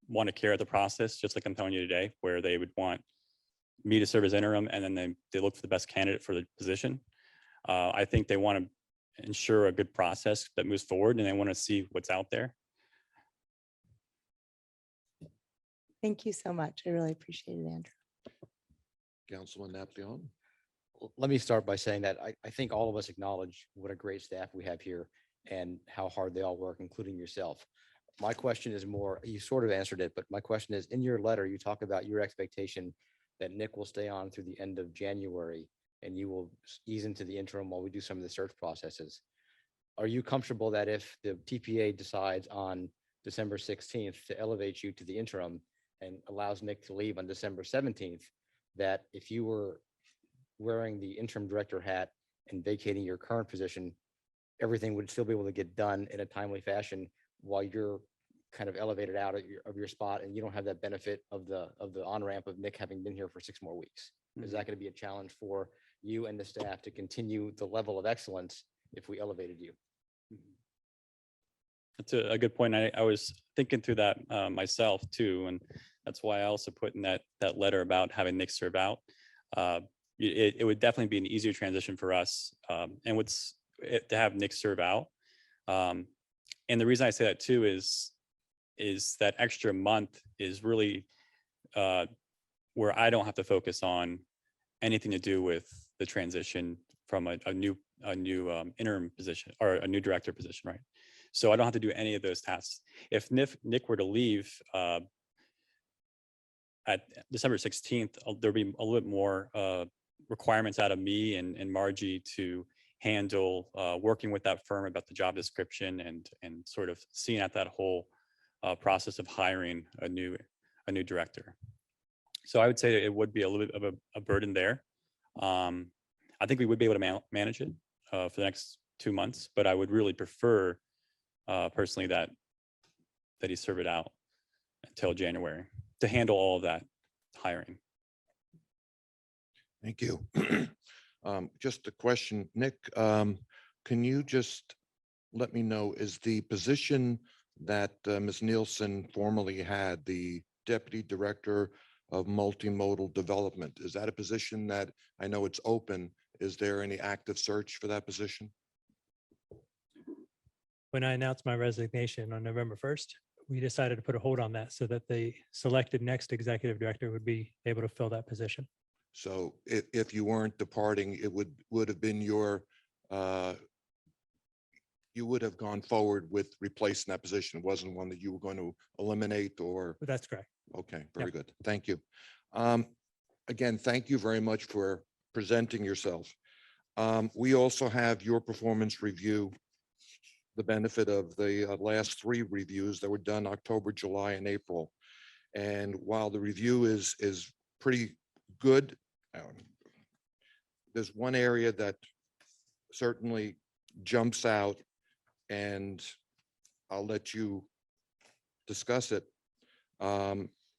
want to carry out the process, just like I'm telling you today, where they would want me to serve as interim, and then they look for the best candidate for the position. I think they want to ensure a good process that moves forward, and they want to see what's out there. Thank you so much. I really appreciate it, Andrew. Councilman Napoleon. Let me start by saying that I think all of us acknowledge what a great staff we have here and how hard they all work, including yourself. My question is more, you sort of answered it, but my question is, in your letter, you talk about your expectation that Nick will stay on through the end of January and you will ease into the interim while we do some of the search processes. Are you comfortable that if the TPA decides on December 16th to elevate you to the interim and allows Nick to leave on December 17th, that if you were wearing the interim director hat and vacating your current position, everything would still be able to get done in a timely fashion while you're kind of elevated out of your spot, and you don't have that benefit of the on-ramp of Nick having been here for 6 more weeks. Is that going to be a challenge for you and the staff to continue the level of excellence if we elevated you? That's a good point. I was thinking through that myself too, and that's why I also put in that letter about having Nick serve out. It would definitely be an easier transition for us, and to have Nick serve out. And the reason I say that too is that extra month is really where I don't have to focus on anything to do with the transition from a new interim position or a new director position, right? So I don't have to do any of those tasks. If Nick were to leave at December 16th, there'll be a little bit more requirements out of me and Margie to handle working with that firm about the job description and sort of seeing at that whole process of hiring a new director. So I would say it would be a little bit of a burden there. I think we would be able to manage it for the next 2 months, but I would really prefer personally that he serve it out until January to handle all of that hiring. Thank you. Just a question, Nick, can you just let me know, is the position that Ms. Nielsen formerly had, the Deputy Director of Multimodal Development, is that a position that, I know it's open, is there any active search for that position? When I announced my resignation on November 1st, we decided to put a hold on that so that the selected next executive director would be able to fill that position. So if you weren't departing, it would have been your, you would have gone forward with replacing that position. It wasn't one that you were going to eliminate or, But that's correct. okay, very good. Thank you. Again, thank you very much for presenting yourself. We also have your performance review, the benefit of the last 3 reviews that were done October, July, and April. And while the review is pretty good, there's one area that certainly jumps out, and I'll let you discuss it.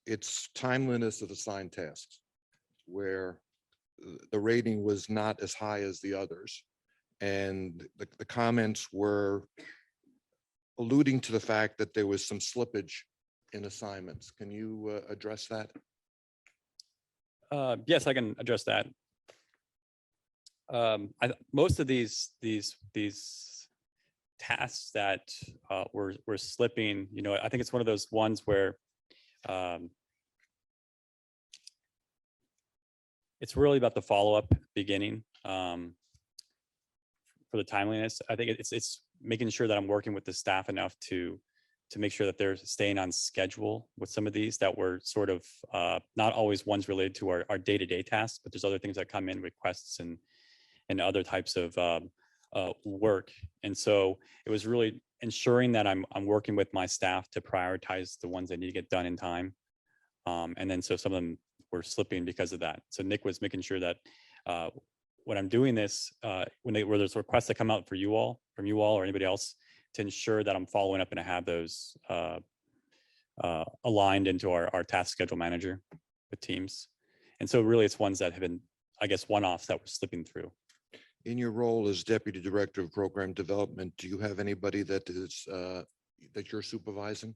It's timeliness of assigned tasks, where the rating was not as high as the others. And the comments were alluding to the fact that there was some slippage in assignments. Can you address that? Yes, I can address that. Most of these tasks that were slipping, I think it's one of those ones where it's really about the follow-up beginning for the timeliness. I think it's making sure that I'm working with the staff enough to make sure that they're staying on schedule with some of these that were sort of not always ones related to our day-to-day tasks, but there's other things that come in, requests and other types of work. And so it was really ensuring that I'm working with my staff to prioritize the ones that need to get done in time. And then so some of them were slipping because of that. So Nick was making sure that when I'm doing this, where there's requests that come out from you all or anybody else, to ensure that I'm following up and I have those aligned into our task schedule manager with teams. And so really it's ones that have been, I guess, one-offs that were slipping through. In your role as Deputy Director of Program Development, do you have anybody that is that you're supervising?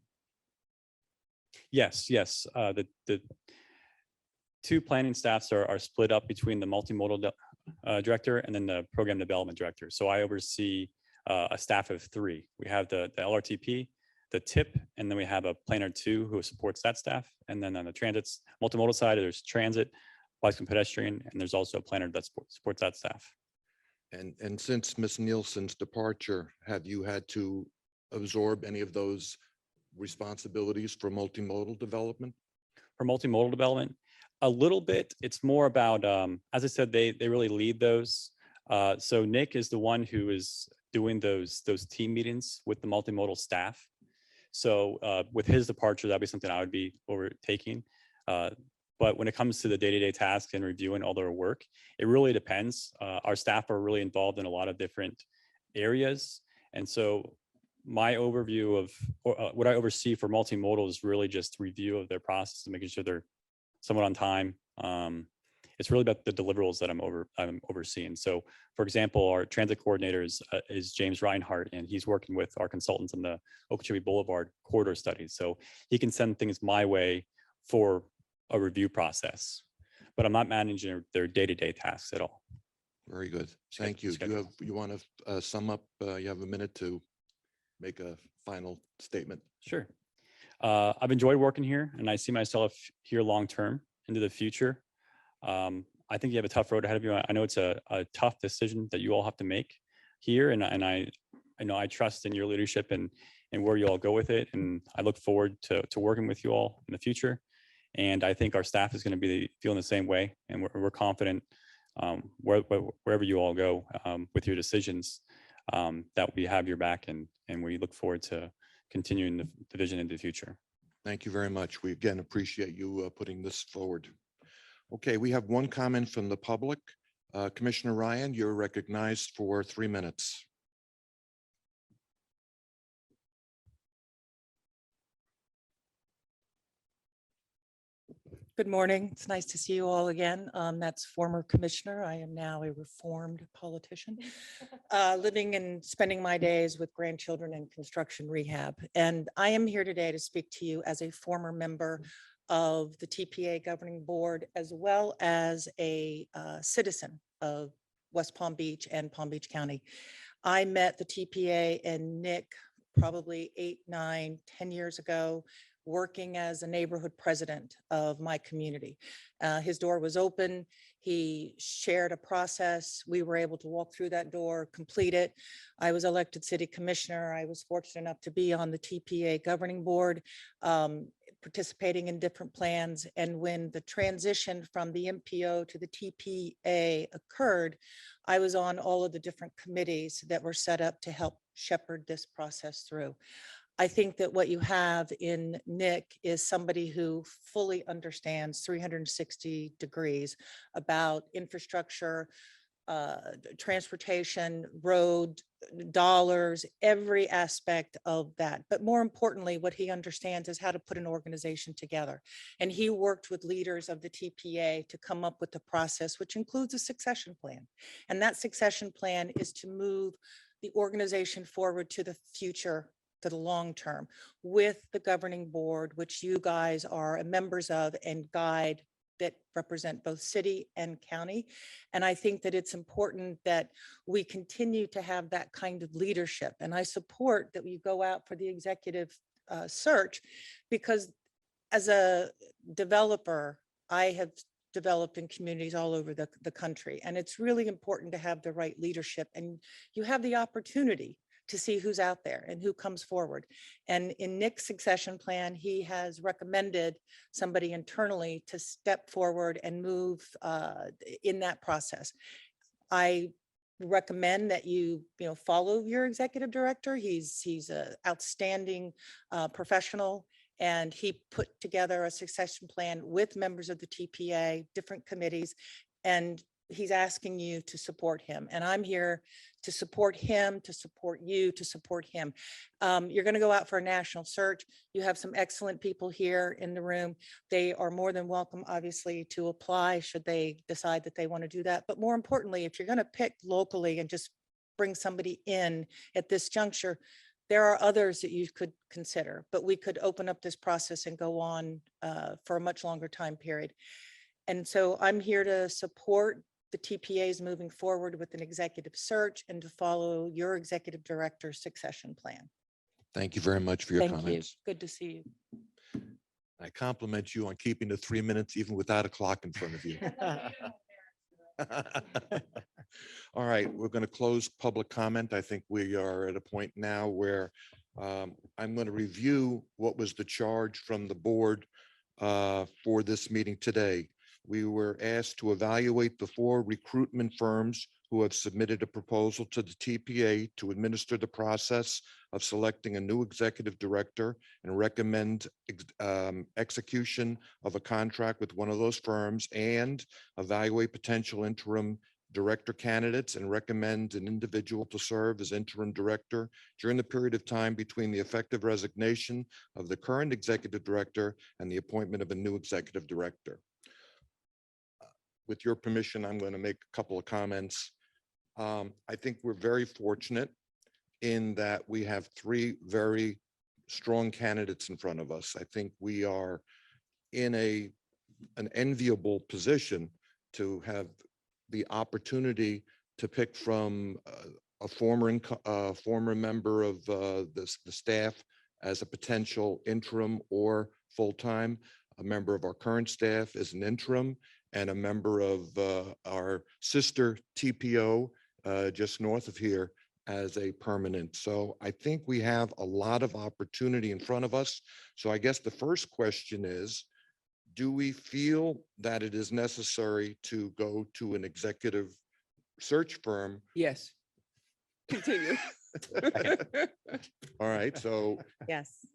Yes. The 2 planning staffs are split up between the multimodal director and then the program development director. So I oversee a staff of 3. We have the LRTP, the TIP, and then we have a planner 2 who supports that staff. And then on the transit's multimodal side, there's transit, bicycle and pedestrian, and there's also a planner that supports that staff. And since Ms. Nielsen's departure, have you had to absorb any of those responsibilities for multimodal development? For multimodal development, a little bit. It's more about, as I said, they really lead those. So Nick is the one who is doing those team meetings with the multimodal staff. So with his departure, that'd be something I would be overtaking. But when it comes to the day-to-day tasks and reviewing all their work, it really depends. Our staff are really involved in a lot of different areas. And so my overview of what I oversee for multimodal is really just review of their process and making sure they're somewhat on time. It's really about the deliverables that I'm overseeing. So, for example, our transit coordinator is James Reinhardt, and he's working with our consultants on the Okeechobee Boulevard corridor studies. So he can send things my way for a review process, but I'm not managing their day-to-day tasks at all. Very good. Thank you. You want to sum up? You have a minute to make a final statement. Sure. I've enjoyed working here, and I see myself here long-term into the future. I think you have a tough road ahead of you. I know it's a tough decision that you all have to make here, and I know I trust in your leadership and where you all go with it, and I look forward to working with you all in the future. And I think our staff is going to be feeling the same way, and we're confident wherever you all go with your decisions, that we have your back, and we look forward to continuing the vision into the future. Thank you very much. We again appreciate you putting this forward. Okay, we have one comment from the public. Commissioner Ryan, you're recognized for 3 minutes. Good morning. It's nice to see you all again. That's former commissioner. I am now a reformed politician, living and spending my days with grandchildren in construction rehab. And I am here today to speak to you as a former member of the TPA governing board, as well as a citizen of West Palm Beach and Palm Beach County. I met the TPA and Nick probably 8, 9, 10 years ago, working as a neighborhood president of my community. His door was open. He shared a process. We were able to walk through that door, complete it. I was elected city commissioner. I was fortunate enough to be on the TPA governing board, participating in different plans. And when the transition from the MPO to the TPA occurred, I was on all of the different committees that were set up to help shepherd this process through. I think that what you have in Nick is somebody who fully understands 360 degrees about infrastructure, transportation, road, dollars, every aspect of that. But more importantly, what he understands is how to put an organization together. And he worked with leaders of the TPA to come up with the process, which includes a succession plan. And that succession plan is to move the organization forward to the future, to the long term, with the governing board, which you guys are members of and guide, that represent both city and county. And I think that it's important that we continue to have that kind of leadership. And I support that we go out for the executive search, because as a developer, I have developed in communities all over the country. And it's really important to have the right leadership, and you have the opportunity to see who's out there and who comes forward. And in Nick's succession plan, he has recommended somebody internally to step forward and move in that process. I recommend that you follow your executive director. He's an outstanding professional, and he put together a succession plan with members of the TPA, different committees, and he's asking you to support him. And I'm here to support him, to support you, to support him. You're going to go out for a national search. You have some excellent people here in the room. They are more than welcome, obviously, to apply should they decide that they want to do that. But more importantly, if you're going to pick locally and just bring somebody in at this juncture, there are others that you could consider, but we could open up this process and go on for a much longer time period. And so I'm here to support the TPAs moving forward with an executive search and to follow your executive director's succession plan. Thank you very much for your Thank you. comments. Good to see you. I compliment you on keeping the 3 minutes even without a clock in front of you. All right, we're going to close public comment. I think we are at a point now where I'm going to review what was the charge from the board for this meeting today. We were asked to evaluate the 4 recruitment firms who have submitted a proposal to the TPA to administer the process of selecting a new executive director and recommend execution of a contract with one of those firms, and evaluate potential interim director candidates and recommend an individual to serve as interim director during the period of time between the effective resignation of the current executive director and the appointment of a new executive director. With your permission, I'm going to make a couple of comments. I think we're very fortunate in that we have three very strong candidates in front of us. I think we are in an enviable position to have the opportunity to pick from a former member of the staff as a potential interim or full-time, a member of our current staff as an interim, and a member of our sister TPO just north of here as a permanent. So I think we have a lot of opportunity in front of us. So I guess the first question is, do we feel that it is necessary to go to an executive search firm? Yes. Continue. All right, so, Yes.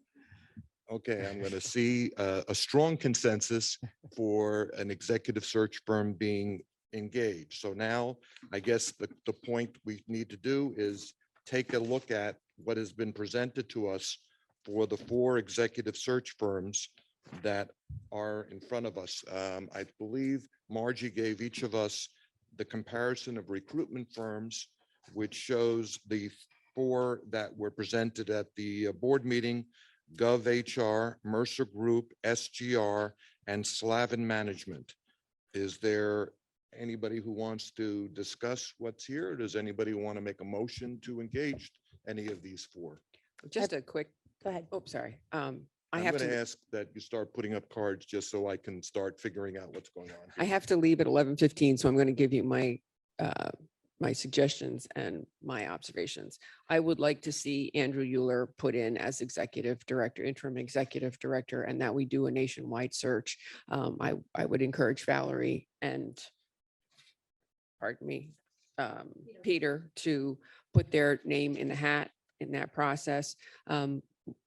okay, I'm going to see a strong consensus for an executive search firm being engaged. So now I guess the point we need to do is take a look at what has been presented to us for the 4 executive search firms that are in front of us. I believe Margie gave each of us the comparison of recruitment firms, which shows the 4 that were presented at the board meeting: GovHR, Mercer Group, SGR, and Slavin Management. Is there anybody who wants to discuss what's here? Or does anybody want to make a motion to engage any of these 4? Just a quick, Go ahead. oh, sorry. I I'm have going to to, ask that you start putting up cards just so I can start figuring out what's going on. I have to leave at 11:15, so I'm going to give you my, my suggestions and my observations. I would like to see Andrew Euler put in as executive director, interim executive director, and that we do a nationwide search. I would encourage Valerie and, pardon me, Peter to put their name in the hat in that process.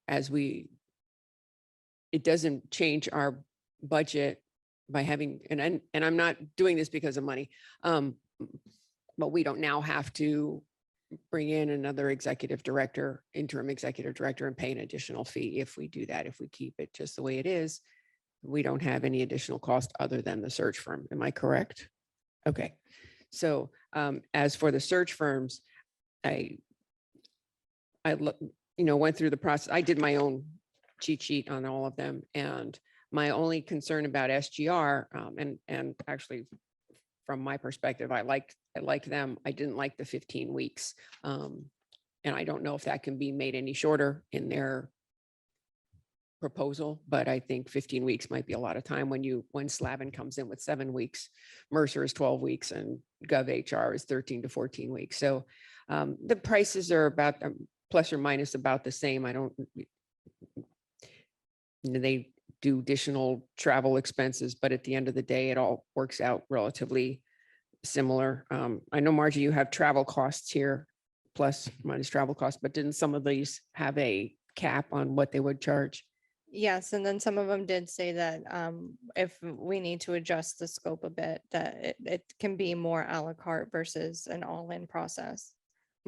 As we, it doesn't change our budget by having, and I'm not doing this because of money. But we don't now have to bring in another executive director, interim executive director, and pay an additional fee if we do that. If we keep it just the way it is, we don't have any additional cost other than the search firm. Am I correct? Okay. So as for the search firms, I went through the process. I did my own cheat sheet on all of them. And my only concern about SGR, and actually from my perspective, I like them. I didn't like the 15 weeks. And I don't know if that can be made any shorter in their proposal, but I think 15 weeks might be a lot of time when Slavin comes in with 7 weeks, Mercer is 12 weeks, and GovHR is 13 to 14 weeks. So the prices are about plus or minus about the same. They do additional travel expenses, but at the end of the day, it all works out relatively similar. I know, Margie, you have travel costs here, plus minus travel costs, but didn't some of these have a cap on what they would charge? Yes, and then some of them did say that if we need to adjust the scope a bit, that it can be more à la carte versus an all-in process.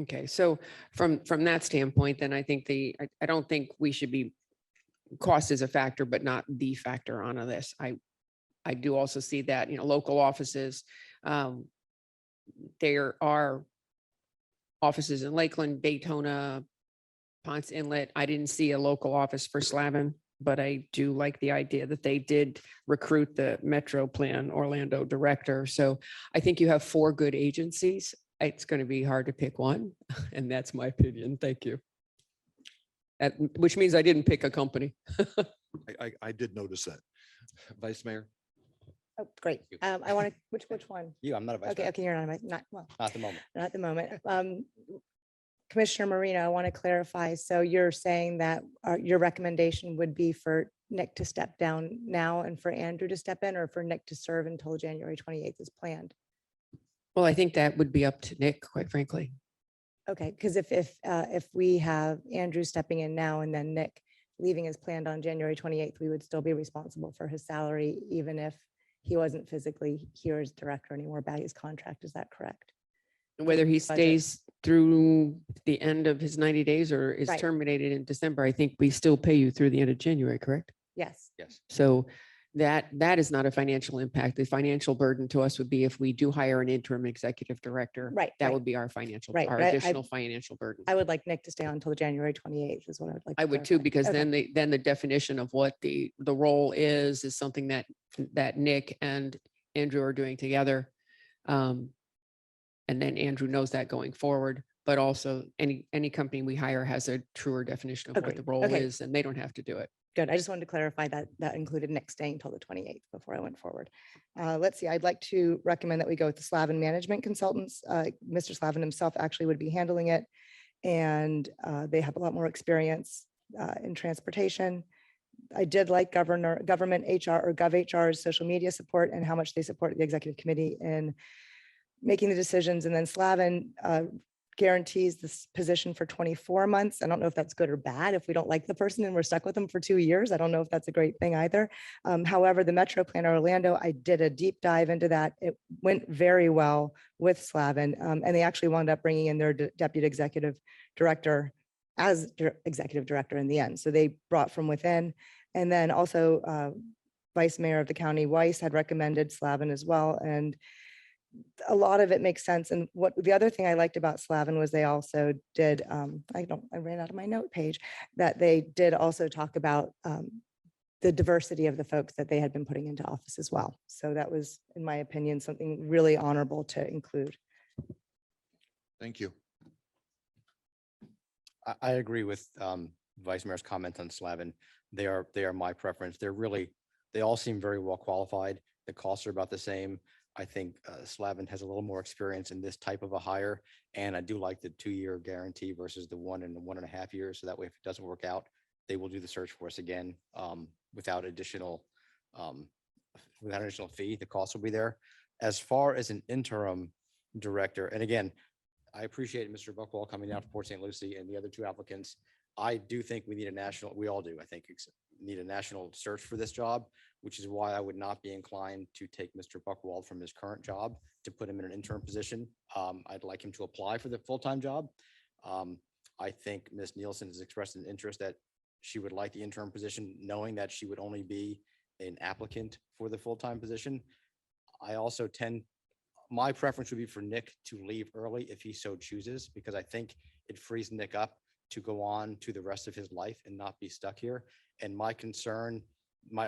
Okay, so from that standpoint, then I think I don't think we should be, cost is a factor, but not the factor on this. I do also see that, local offices, there are offices in Lakeland, Daytona, Ponce Inlet. I didn't see a local office for Slavin, but I do like the idea that they did recruit the Metro Plan Orlando director. So I think you have 4 good agencies. It's going to be hard to pick one, and that's my opinion. Thank you. Which means I didn't pick a company. I did notice that. Vice Mayor? Oh, great. I want to, which one? You, I'm not a vice Okay, mayor, okay, you're not, well, not at the moment. not at the moment. Commissioner Marino, I want to clarify. So you're saying that your recommendation would be for Nick to step down now and for Andrew to step in, or for Nick to serve until January 28th is planned? Well, I think that would be up to Nick, quite frankly. Okay, because if we have Andrew stepping in now and then Nick leaving as planned on January 28th, we would still be responsible for his salary, even if he wasn't physically here as director anymore by his contract. Is that correct? Whether he Budget. stays through the end of his 90 days or is Right. terminated in December, I think we still pay you through the end of January, correct? Yes. Yes. So that is not a financial impact. The financial burden to us would be if we do hire an interim executive director. Right, That right. would be our financial, Right, our but I- additional financial burden. I would like Nick to stay on until January 28th is what I would like. I to would too, clarify. because Okay. then the definition of what the role is something that Nick and Andrew are doing together. And then Andrew knows that going forward, but also any company we hire has a truer definition of what the Agreed. role Okay. is, and they don't have to do it. Good. I just wanted to clarify that that included Nick staying until the 28th before I went forward. Let's see, I'd like to recommend that we go with the Slavin Management Consultants. Mr. Slavin himself actually would be handling it. And they have a lot more experience in transportation. I did like government HR or GovHR's social media support and how much they support the executive committee in making the decisions. And then Slavin guarantees this position for 24 months. I don't know if that's good or bad. If we don't like the person and we're stuck with them for 2 years, I don't know if that's a great thing either. However, the Metro Plan Orlando, I did a deep dive into that. It went very well with Slavin. And they actually wound up bringing in their deputy executive director as executive director in the end. So they brought from within. And then also Vice Mayor of the county, Weiss, had recommended Slavin as well. And a lot of it makes sense. And what the other thing I liked about Slavin was they also did, I ran out of my note page, that they did also talk about the diversity of the folks that they had been putting into office as well. So that was, in my opinion, something really honorable to include. Thank you. I agree with Vice Mayor's comment on Slavin. They are my preference. They all seem very well qualified. The costs are about the same. I think Slavin has a little more experience in this type of a hire. And I do like the 2-year guarantee versus the 1 and 1.5 years. So that way, if it doesn't work out, they will do the search for us again without additional fee. The cost will be there. As far as an interim director, and again, I appreciate Mr. Buckwall coming down from Port St. Lucie and the other 2 applicants. I do think we need a national, we all do, I think, need a national search for this job, which is why I would not be inclined to take Mr. Buckwald from his current job to put him in an interim position. I'd like him to apply for the full-time job. I think Ms. Nielsen has expressed an interest that she would like the interim position, knowing that she would only be an applicant for the full-time position. I also my preference would be for Nick to leave early if he so chooses, because I think it frees Nick up to go on to the rest of his life and not be stuck here. And my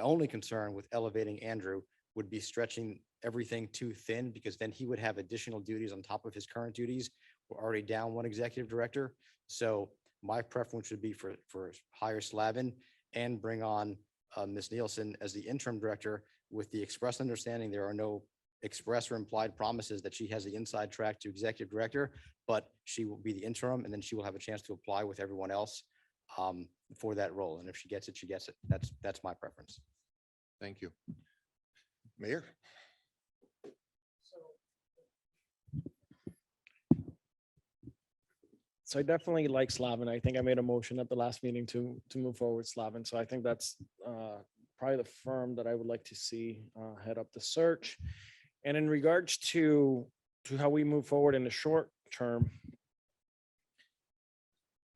only concern with elevating Andrew would be stretching everything too thin, because then he would have additional duties on top of his current duties. We're already down 1 executive director. So my preference would be for hire Slavin and bring on Ms. Nielsen as the interim director, with the express understanding there are no express or implied promises that she has the inside track to executive director, but she will be the interim, and then she will have a chance to apply with everyone else for that role. And if she gets it, she gets it. That's my preference. Thank you. Mayor? So I definitely like Slavin. I think I made a motion at the last meeting to move forward Slavin. So I think that's probably the firm that I would like to see head up the search. And in regards to how we move forward in the short term,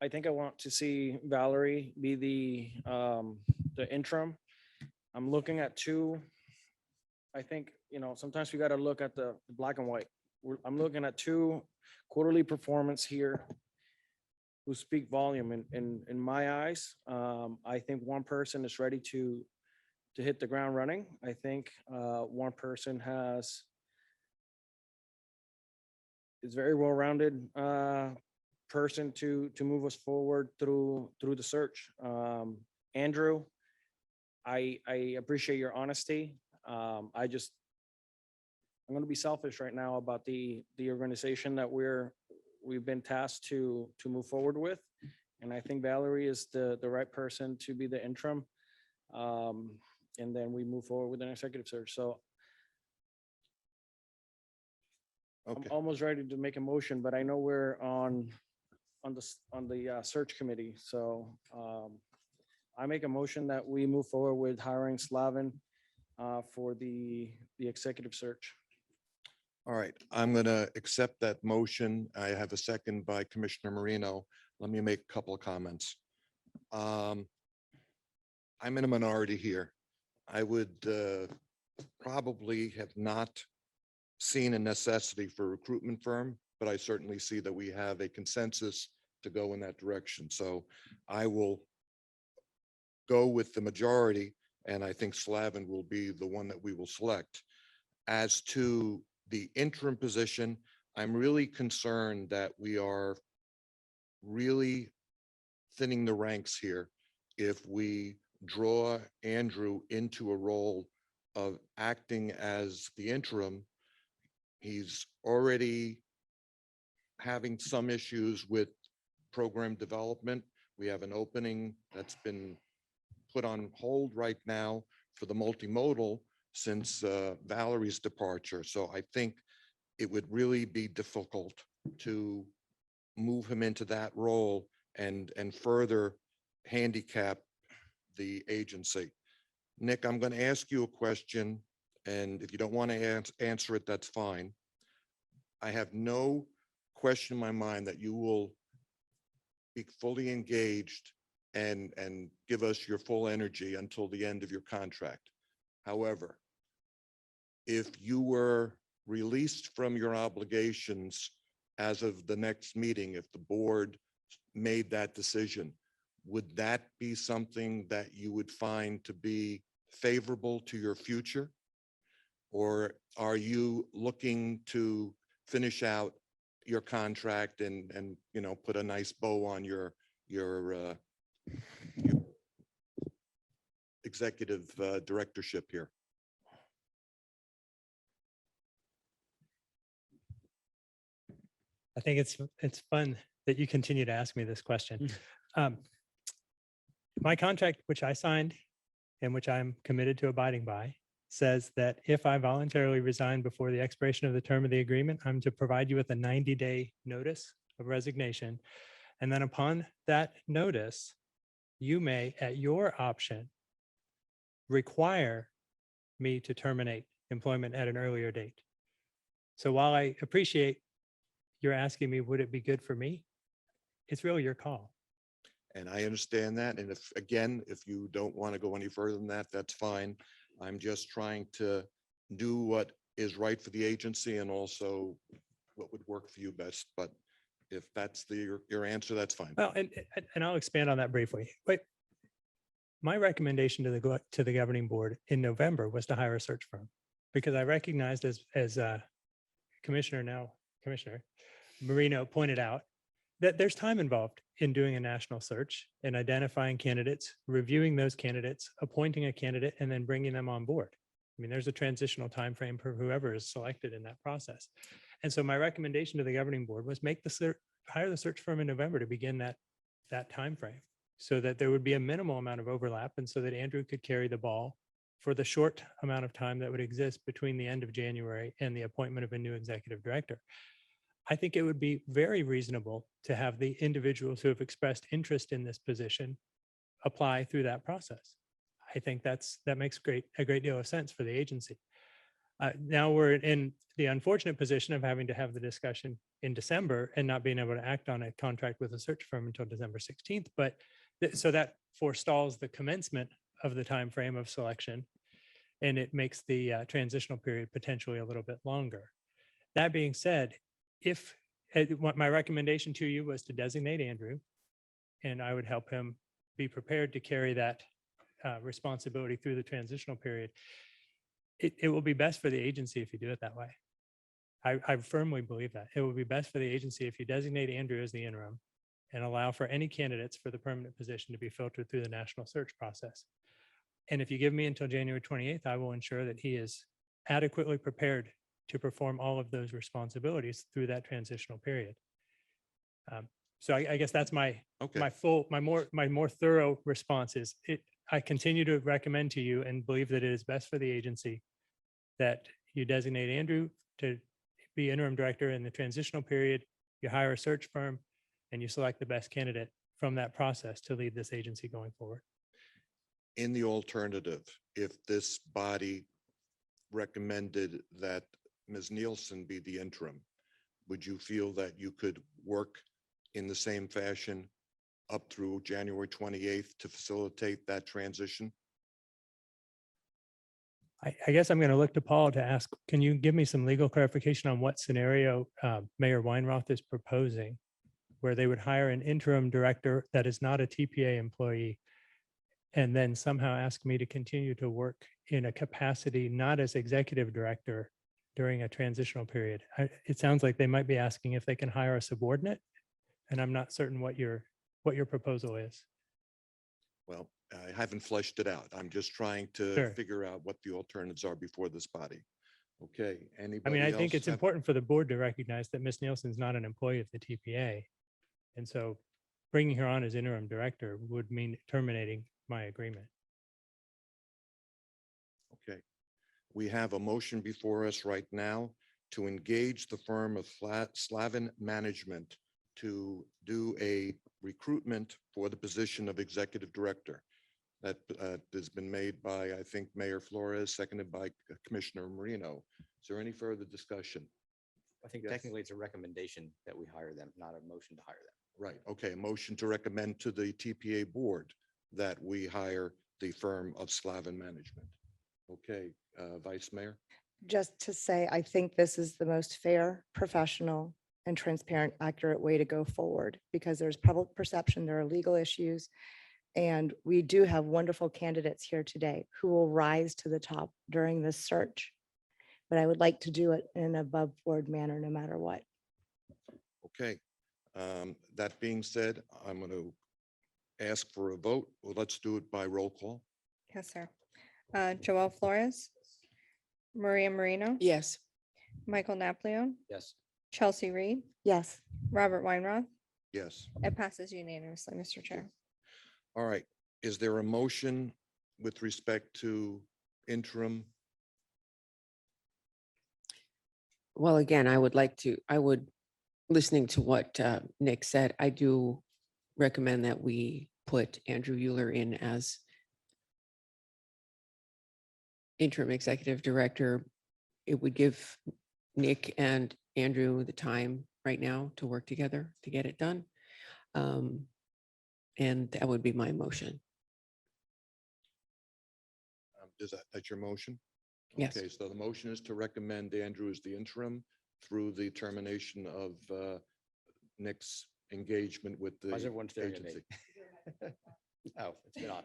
I think I want to see Valerie be the interim. I'm looking at 2. I think, sometimes we got to look at the black and white. I'm looking at 2 quarterly performance here who speak volume in my eyes. I think one person is ready to hit the ground running. I think one person is very well-rounded person to move us forward through the search. Andrew, I appreciate your honesty. I'm going to be selfish right now about the organization that we've been tasked to move forward with. And I think Valerie is the right person to be the interim. And then we move forward with an executive search. So I'm Okay, almost ready to make a motion, but I know we're on the search committee, so I make a motion that we move forward with hiring Slavin for the executive search. all right. I'm going to accept that motion. I have a second by Commissioner Marino. Let me make a couple of comments. I'm in a minority here. I would probably have not seen a necessity for a recruitment firm, but I certainly see that we have a consensus to go in that direction. So I will go with the majority, and I think Slavin will be the one that we will select. As to the interim position, I'm really concerned that we are really thinning the ranks here if we draw Andrew into a role of acting as the interim. He's already having some issues with program development. We have an opening that's been put on hold right now for the multimodal since Valerie's departure. So I think it would really be difficult to move him into that role and further handicap the agency. Nick, I'm going to ask you a question, and if you don't want to answer it, that's fine. I have no question in my mind that you will be fully engaged and give us your full energy until the end of your contract. However, if you were released from your obligations as of the next meeting, if the board made that decision, would that be something that you would find to be favorable to your future? Or are you looking to finish out your contract and put a nice bow on your executive directorship here? I think it's fun that you continue to ask me this question. My contract, which I signed and which I'm committed to abiding by, says that if I voluntarily resign before the expiration of the term of the agreement, I'm to provide you with a 90-day notice of resignation. And then upon that notice, you may, at your option, require me to terminate employment at an earlier date. So while I appreciate you're asking me, would it be good for me? It's really your call. And I understand that. And if you don't want to go any further than that, that's fine. I'm just trying to do what is right for the agency and also what would work for you best. But if that's your answer, that's fine. Well, and I'll expand on that briefly. But my recommendation to the governing board in November was to hire a search firm, because I recognized, as Commissioner Marino pointed out, that there's time involved in doing a national search and identifying candidates, reviewing those candidates, appointing a candidate, and then bringing them on board. I mean, there's a transitional time frame for whoever is selected in that process. And so my recommendation to the governing board was hire the search firm in November to begin that time frame, so that there would be a minimal amount of overlap, and so that Andrew could carry the ball for the short amount of time that would exist between the end of January and the appointment of a new executive director. I think it would be very reasonable to have the individuals who have expressed interest in this position apply through that process. I think that makes a great deal of sense for the agency. Now we're in the unfortunate position of having to have the discussion in December and not being able to act on a contract with a search firm until December 16th. But so that forestalls the commencement of the time frame of selection, and it makes the transitional period potentially a little bit longer. That being said, what my recommendation to you was to designate Andrew, and I would help him be prepared to carry that responsibility through the transitional period. It will be best for the agency if you do it that way. I firmly believe that. It will be best for the agency if you designate Andrew as the interim and allow for any candidates for the permanent position to be filtered through the national search process. And if you give me until January 28th, I will ensure that he is adequately prepared to perform all of those responsibilities through that transitional period. So I guess that's my more thorough response is I continue to recommend to you and believe that it is best for the agency that you designate Andrew to be interim director in the transitional period. You hire a search firm and you select the best candidate from that process to lead this agency going forward. In the alternative, if this body recommended that Ms. Nielsen be the interim, would you feel that you could work in the same fashion up through January 28th to facilitate that transition? I guess I'm going to look to Paul to ask, can you give me some legal clarification on what scenario Mayor Weinroth is proposing, where they would hire an interim director that is not a TPA employee and then somehow ask me to continue to work in a capacity not as executive director during a transitional period? It sounds like they might be asking if they can hire a subordinate, and I'm not certain what your proposal is. Well, I haven't fleshed it out. I'm just trying to Sure. figure out what the alternatives are before this body. Okay, I anybody mean, I else think it's have- important for the board to recognize that Ms. Nielsen's not an employee of the TPA. And so bringing her on as interim director would mean terminating my agreement. Okay. We have a motion before us right now to engage the firm of Slavin Management to do a recruitment for the position of executive director. That has been made by, I think, Mayor Flores, seconded by Commissioner Marino. Is there any further discussion? I think Yes. technically it's a recommendation that we hire them, not a motion to hire them. Right, okay, a motion to recommend to the TPA board that we hire the firm of Slavin Management. Okay, Vice Mayor? Just to say, I think this is the most fair, professional, and transparent, accurate way to go forward because there's public perception, there are legal issues. And we do have wonderful candidates here today who will rise to the top during this search. But I would like to do it in an above board manner, no matter what. Okay, that being said, I'm going to ask for a vote. Well, let's do it by roll call. Yes, sir. Joel Flores, Maria Marino, Yes. Michael Napoleon, Yes. Chelsea Reed, Yes, Robert Weinroth. Yes, It passes unanimously, Mr. Chair. all right. Is there a motion with respect to interim? Well, again, listening to what Nick said, I do recommend that we put Andrew Euler in as interim executive director. It would give Nick and Andrew the time right now to work together to get it done. And that would be my motion. Is that your motion? Yes. Okay, so the motion is to recommend Andrew as the interim through the termination of Nick's engagement with the Why is everyone staring at me? agency. Oh, it's been on.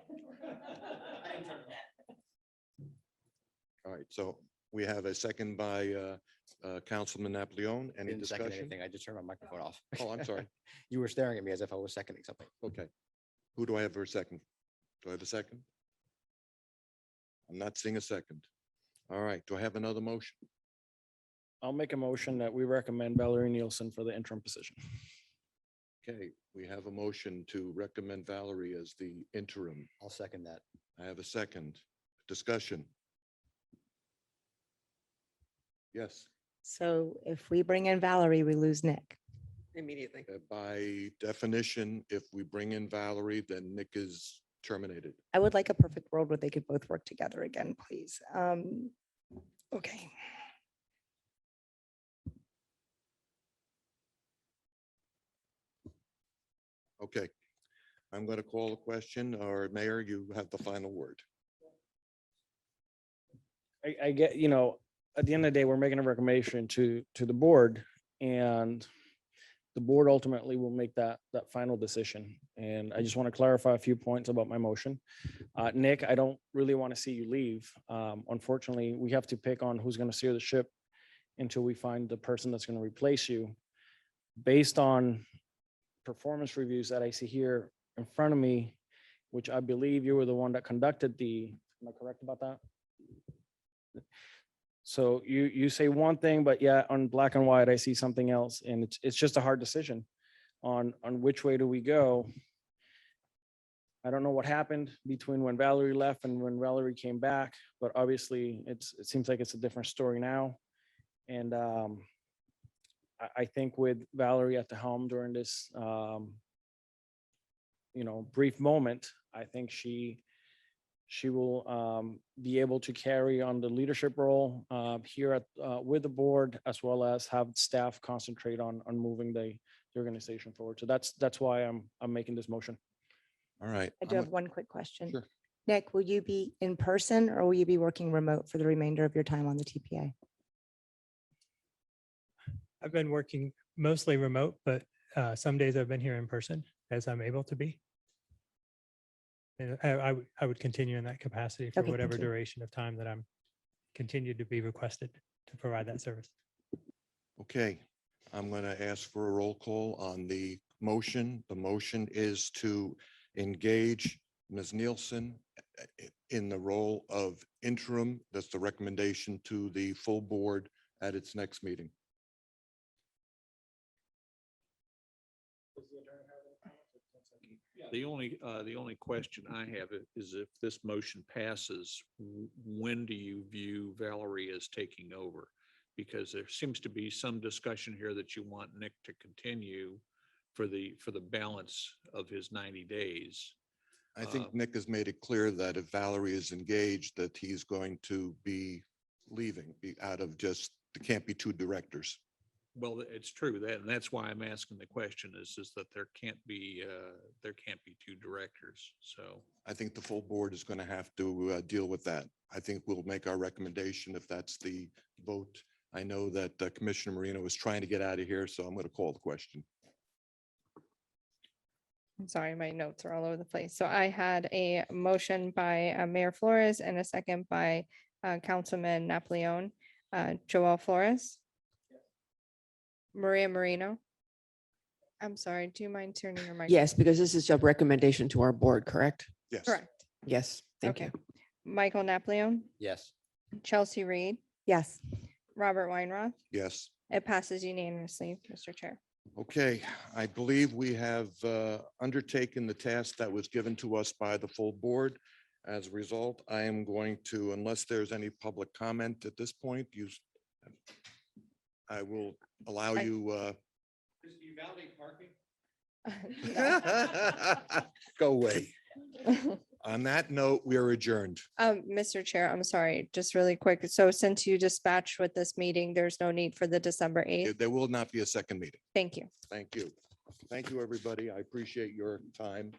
All right, so we have a second by Councilman Napoleon. Any Didn't second discussion? anything. I just turned my microphone off. Oh, I'm sorry. You were staring at me as if I was seconding something. Okay. Who do I have for a second? Do I have a second? I'm not seeing a second. All right, do I have another motion? I'll make a motion that we recommend Valerie Nielsen for the interim position. Okay, we have a motion to recommend Valerie as the interim. I'll second that. I have a second. Discussion. Yes, so if we bring in Valerie, we lose Nick. Immediately. by definition, if we bring in Valerie, then Nick is terminated. I would like a perfect world where they could both work together again, please. Okay. Okay, I'm going to call a question, or Mayor, you have the final word. I get, at the end of the day, we're making a recommendation to the board and the board ultimately will make that final decision. And I just want to clarify a few points about my motion. Nick, I don't really want to see you leave. Unfortunately, we have to pick on who's going to steer the ship until we find the person that's going to replace you. Based on performance reviews that I see here in front of me, which I believe you were the one that conducted am I correct about that? So you say one thing, but yeah, on black and white, I see something else. And it's just a hard decision on which way do we go. I don't know what happened between when Valerie left and when Valerie came back, but obviously it seems like it's a different story now. And I think with Valerie at the helm during this, brief moment, I think she will be able to carry on the leadership role here with the board, as well as have staff concentrate on moving the organization forward. So that's why I'm making this motion. All right. I do have one quick question. Sure. Nick, will you be in person or will you be working remote for the remainder of your time on the TPA? I've been working mostly remote, but some days I've been here in person as I'm able to be. And I would continue in that capacity for Okay, thank whatever you. duration of time that I'm continued to be requested to provide that service. Okay, I'm going to ask for a roll call on the motion. The motion is to engage Ms. Nielsen in the role of interim. That's the recommendation to the full board at its next meeting. The only question I have is if this motion passes, when do you view Valerie as taking over? Because there seems to be some discussion here that you want Nick to continue for the balance of his 90 days. I think Nick has made it clear that if Valerie is engaged, that he's going to be leaving, be out of just, there can't be two directors. Well, it's true that, and that's why I'm asking the question is that there can't be two directors. So I think the full board is going to have to deal with that. I think we'll make our recommendation if that's the vote. I know that Commissioner Marino is trying to get out of here, so I'm going to call the question. I'm sorry, my notes are all over the place. So I had a motion by Mayor Flores and a second by Councilman Napoleon. Joel Flores. Maria Marino. I'm sorry, do you mind turning your mic? Yes, because this is a recommendation to our board, correct? Yes. Correct. Yes, thank Okay. you. Michael Napoleon, Yes. Chelsea Reed, Yes. Robert Weinroth. Yes. It passes unanimously, Mr. Chair. Okay, I believe we have undertaken the task that was given to us by the full board. As a result, I am going to, unless there's any public comment at this point, I will allow I- you. Does you validate parking? Go away. On that note, we are adjourned. Mr. Chair, I'm sorry, just really quick. So since you dispatched with this meeting, there's no need for the December 8th. There will not be a second meeting. Thank you. Thank you. Thank you, everybody. I appreciate your time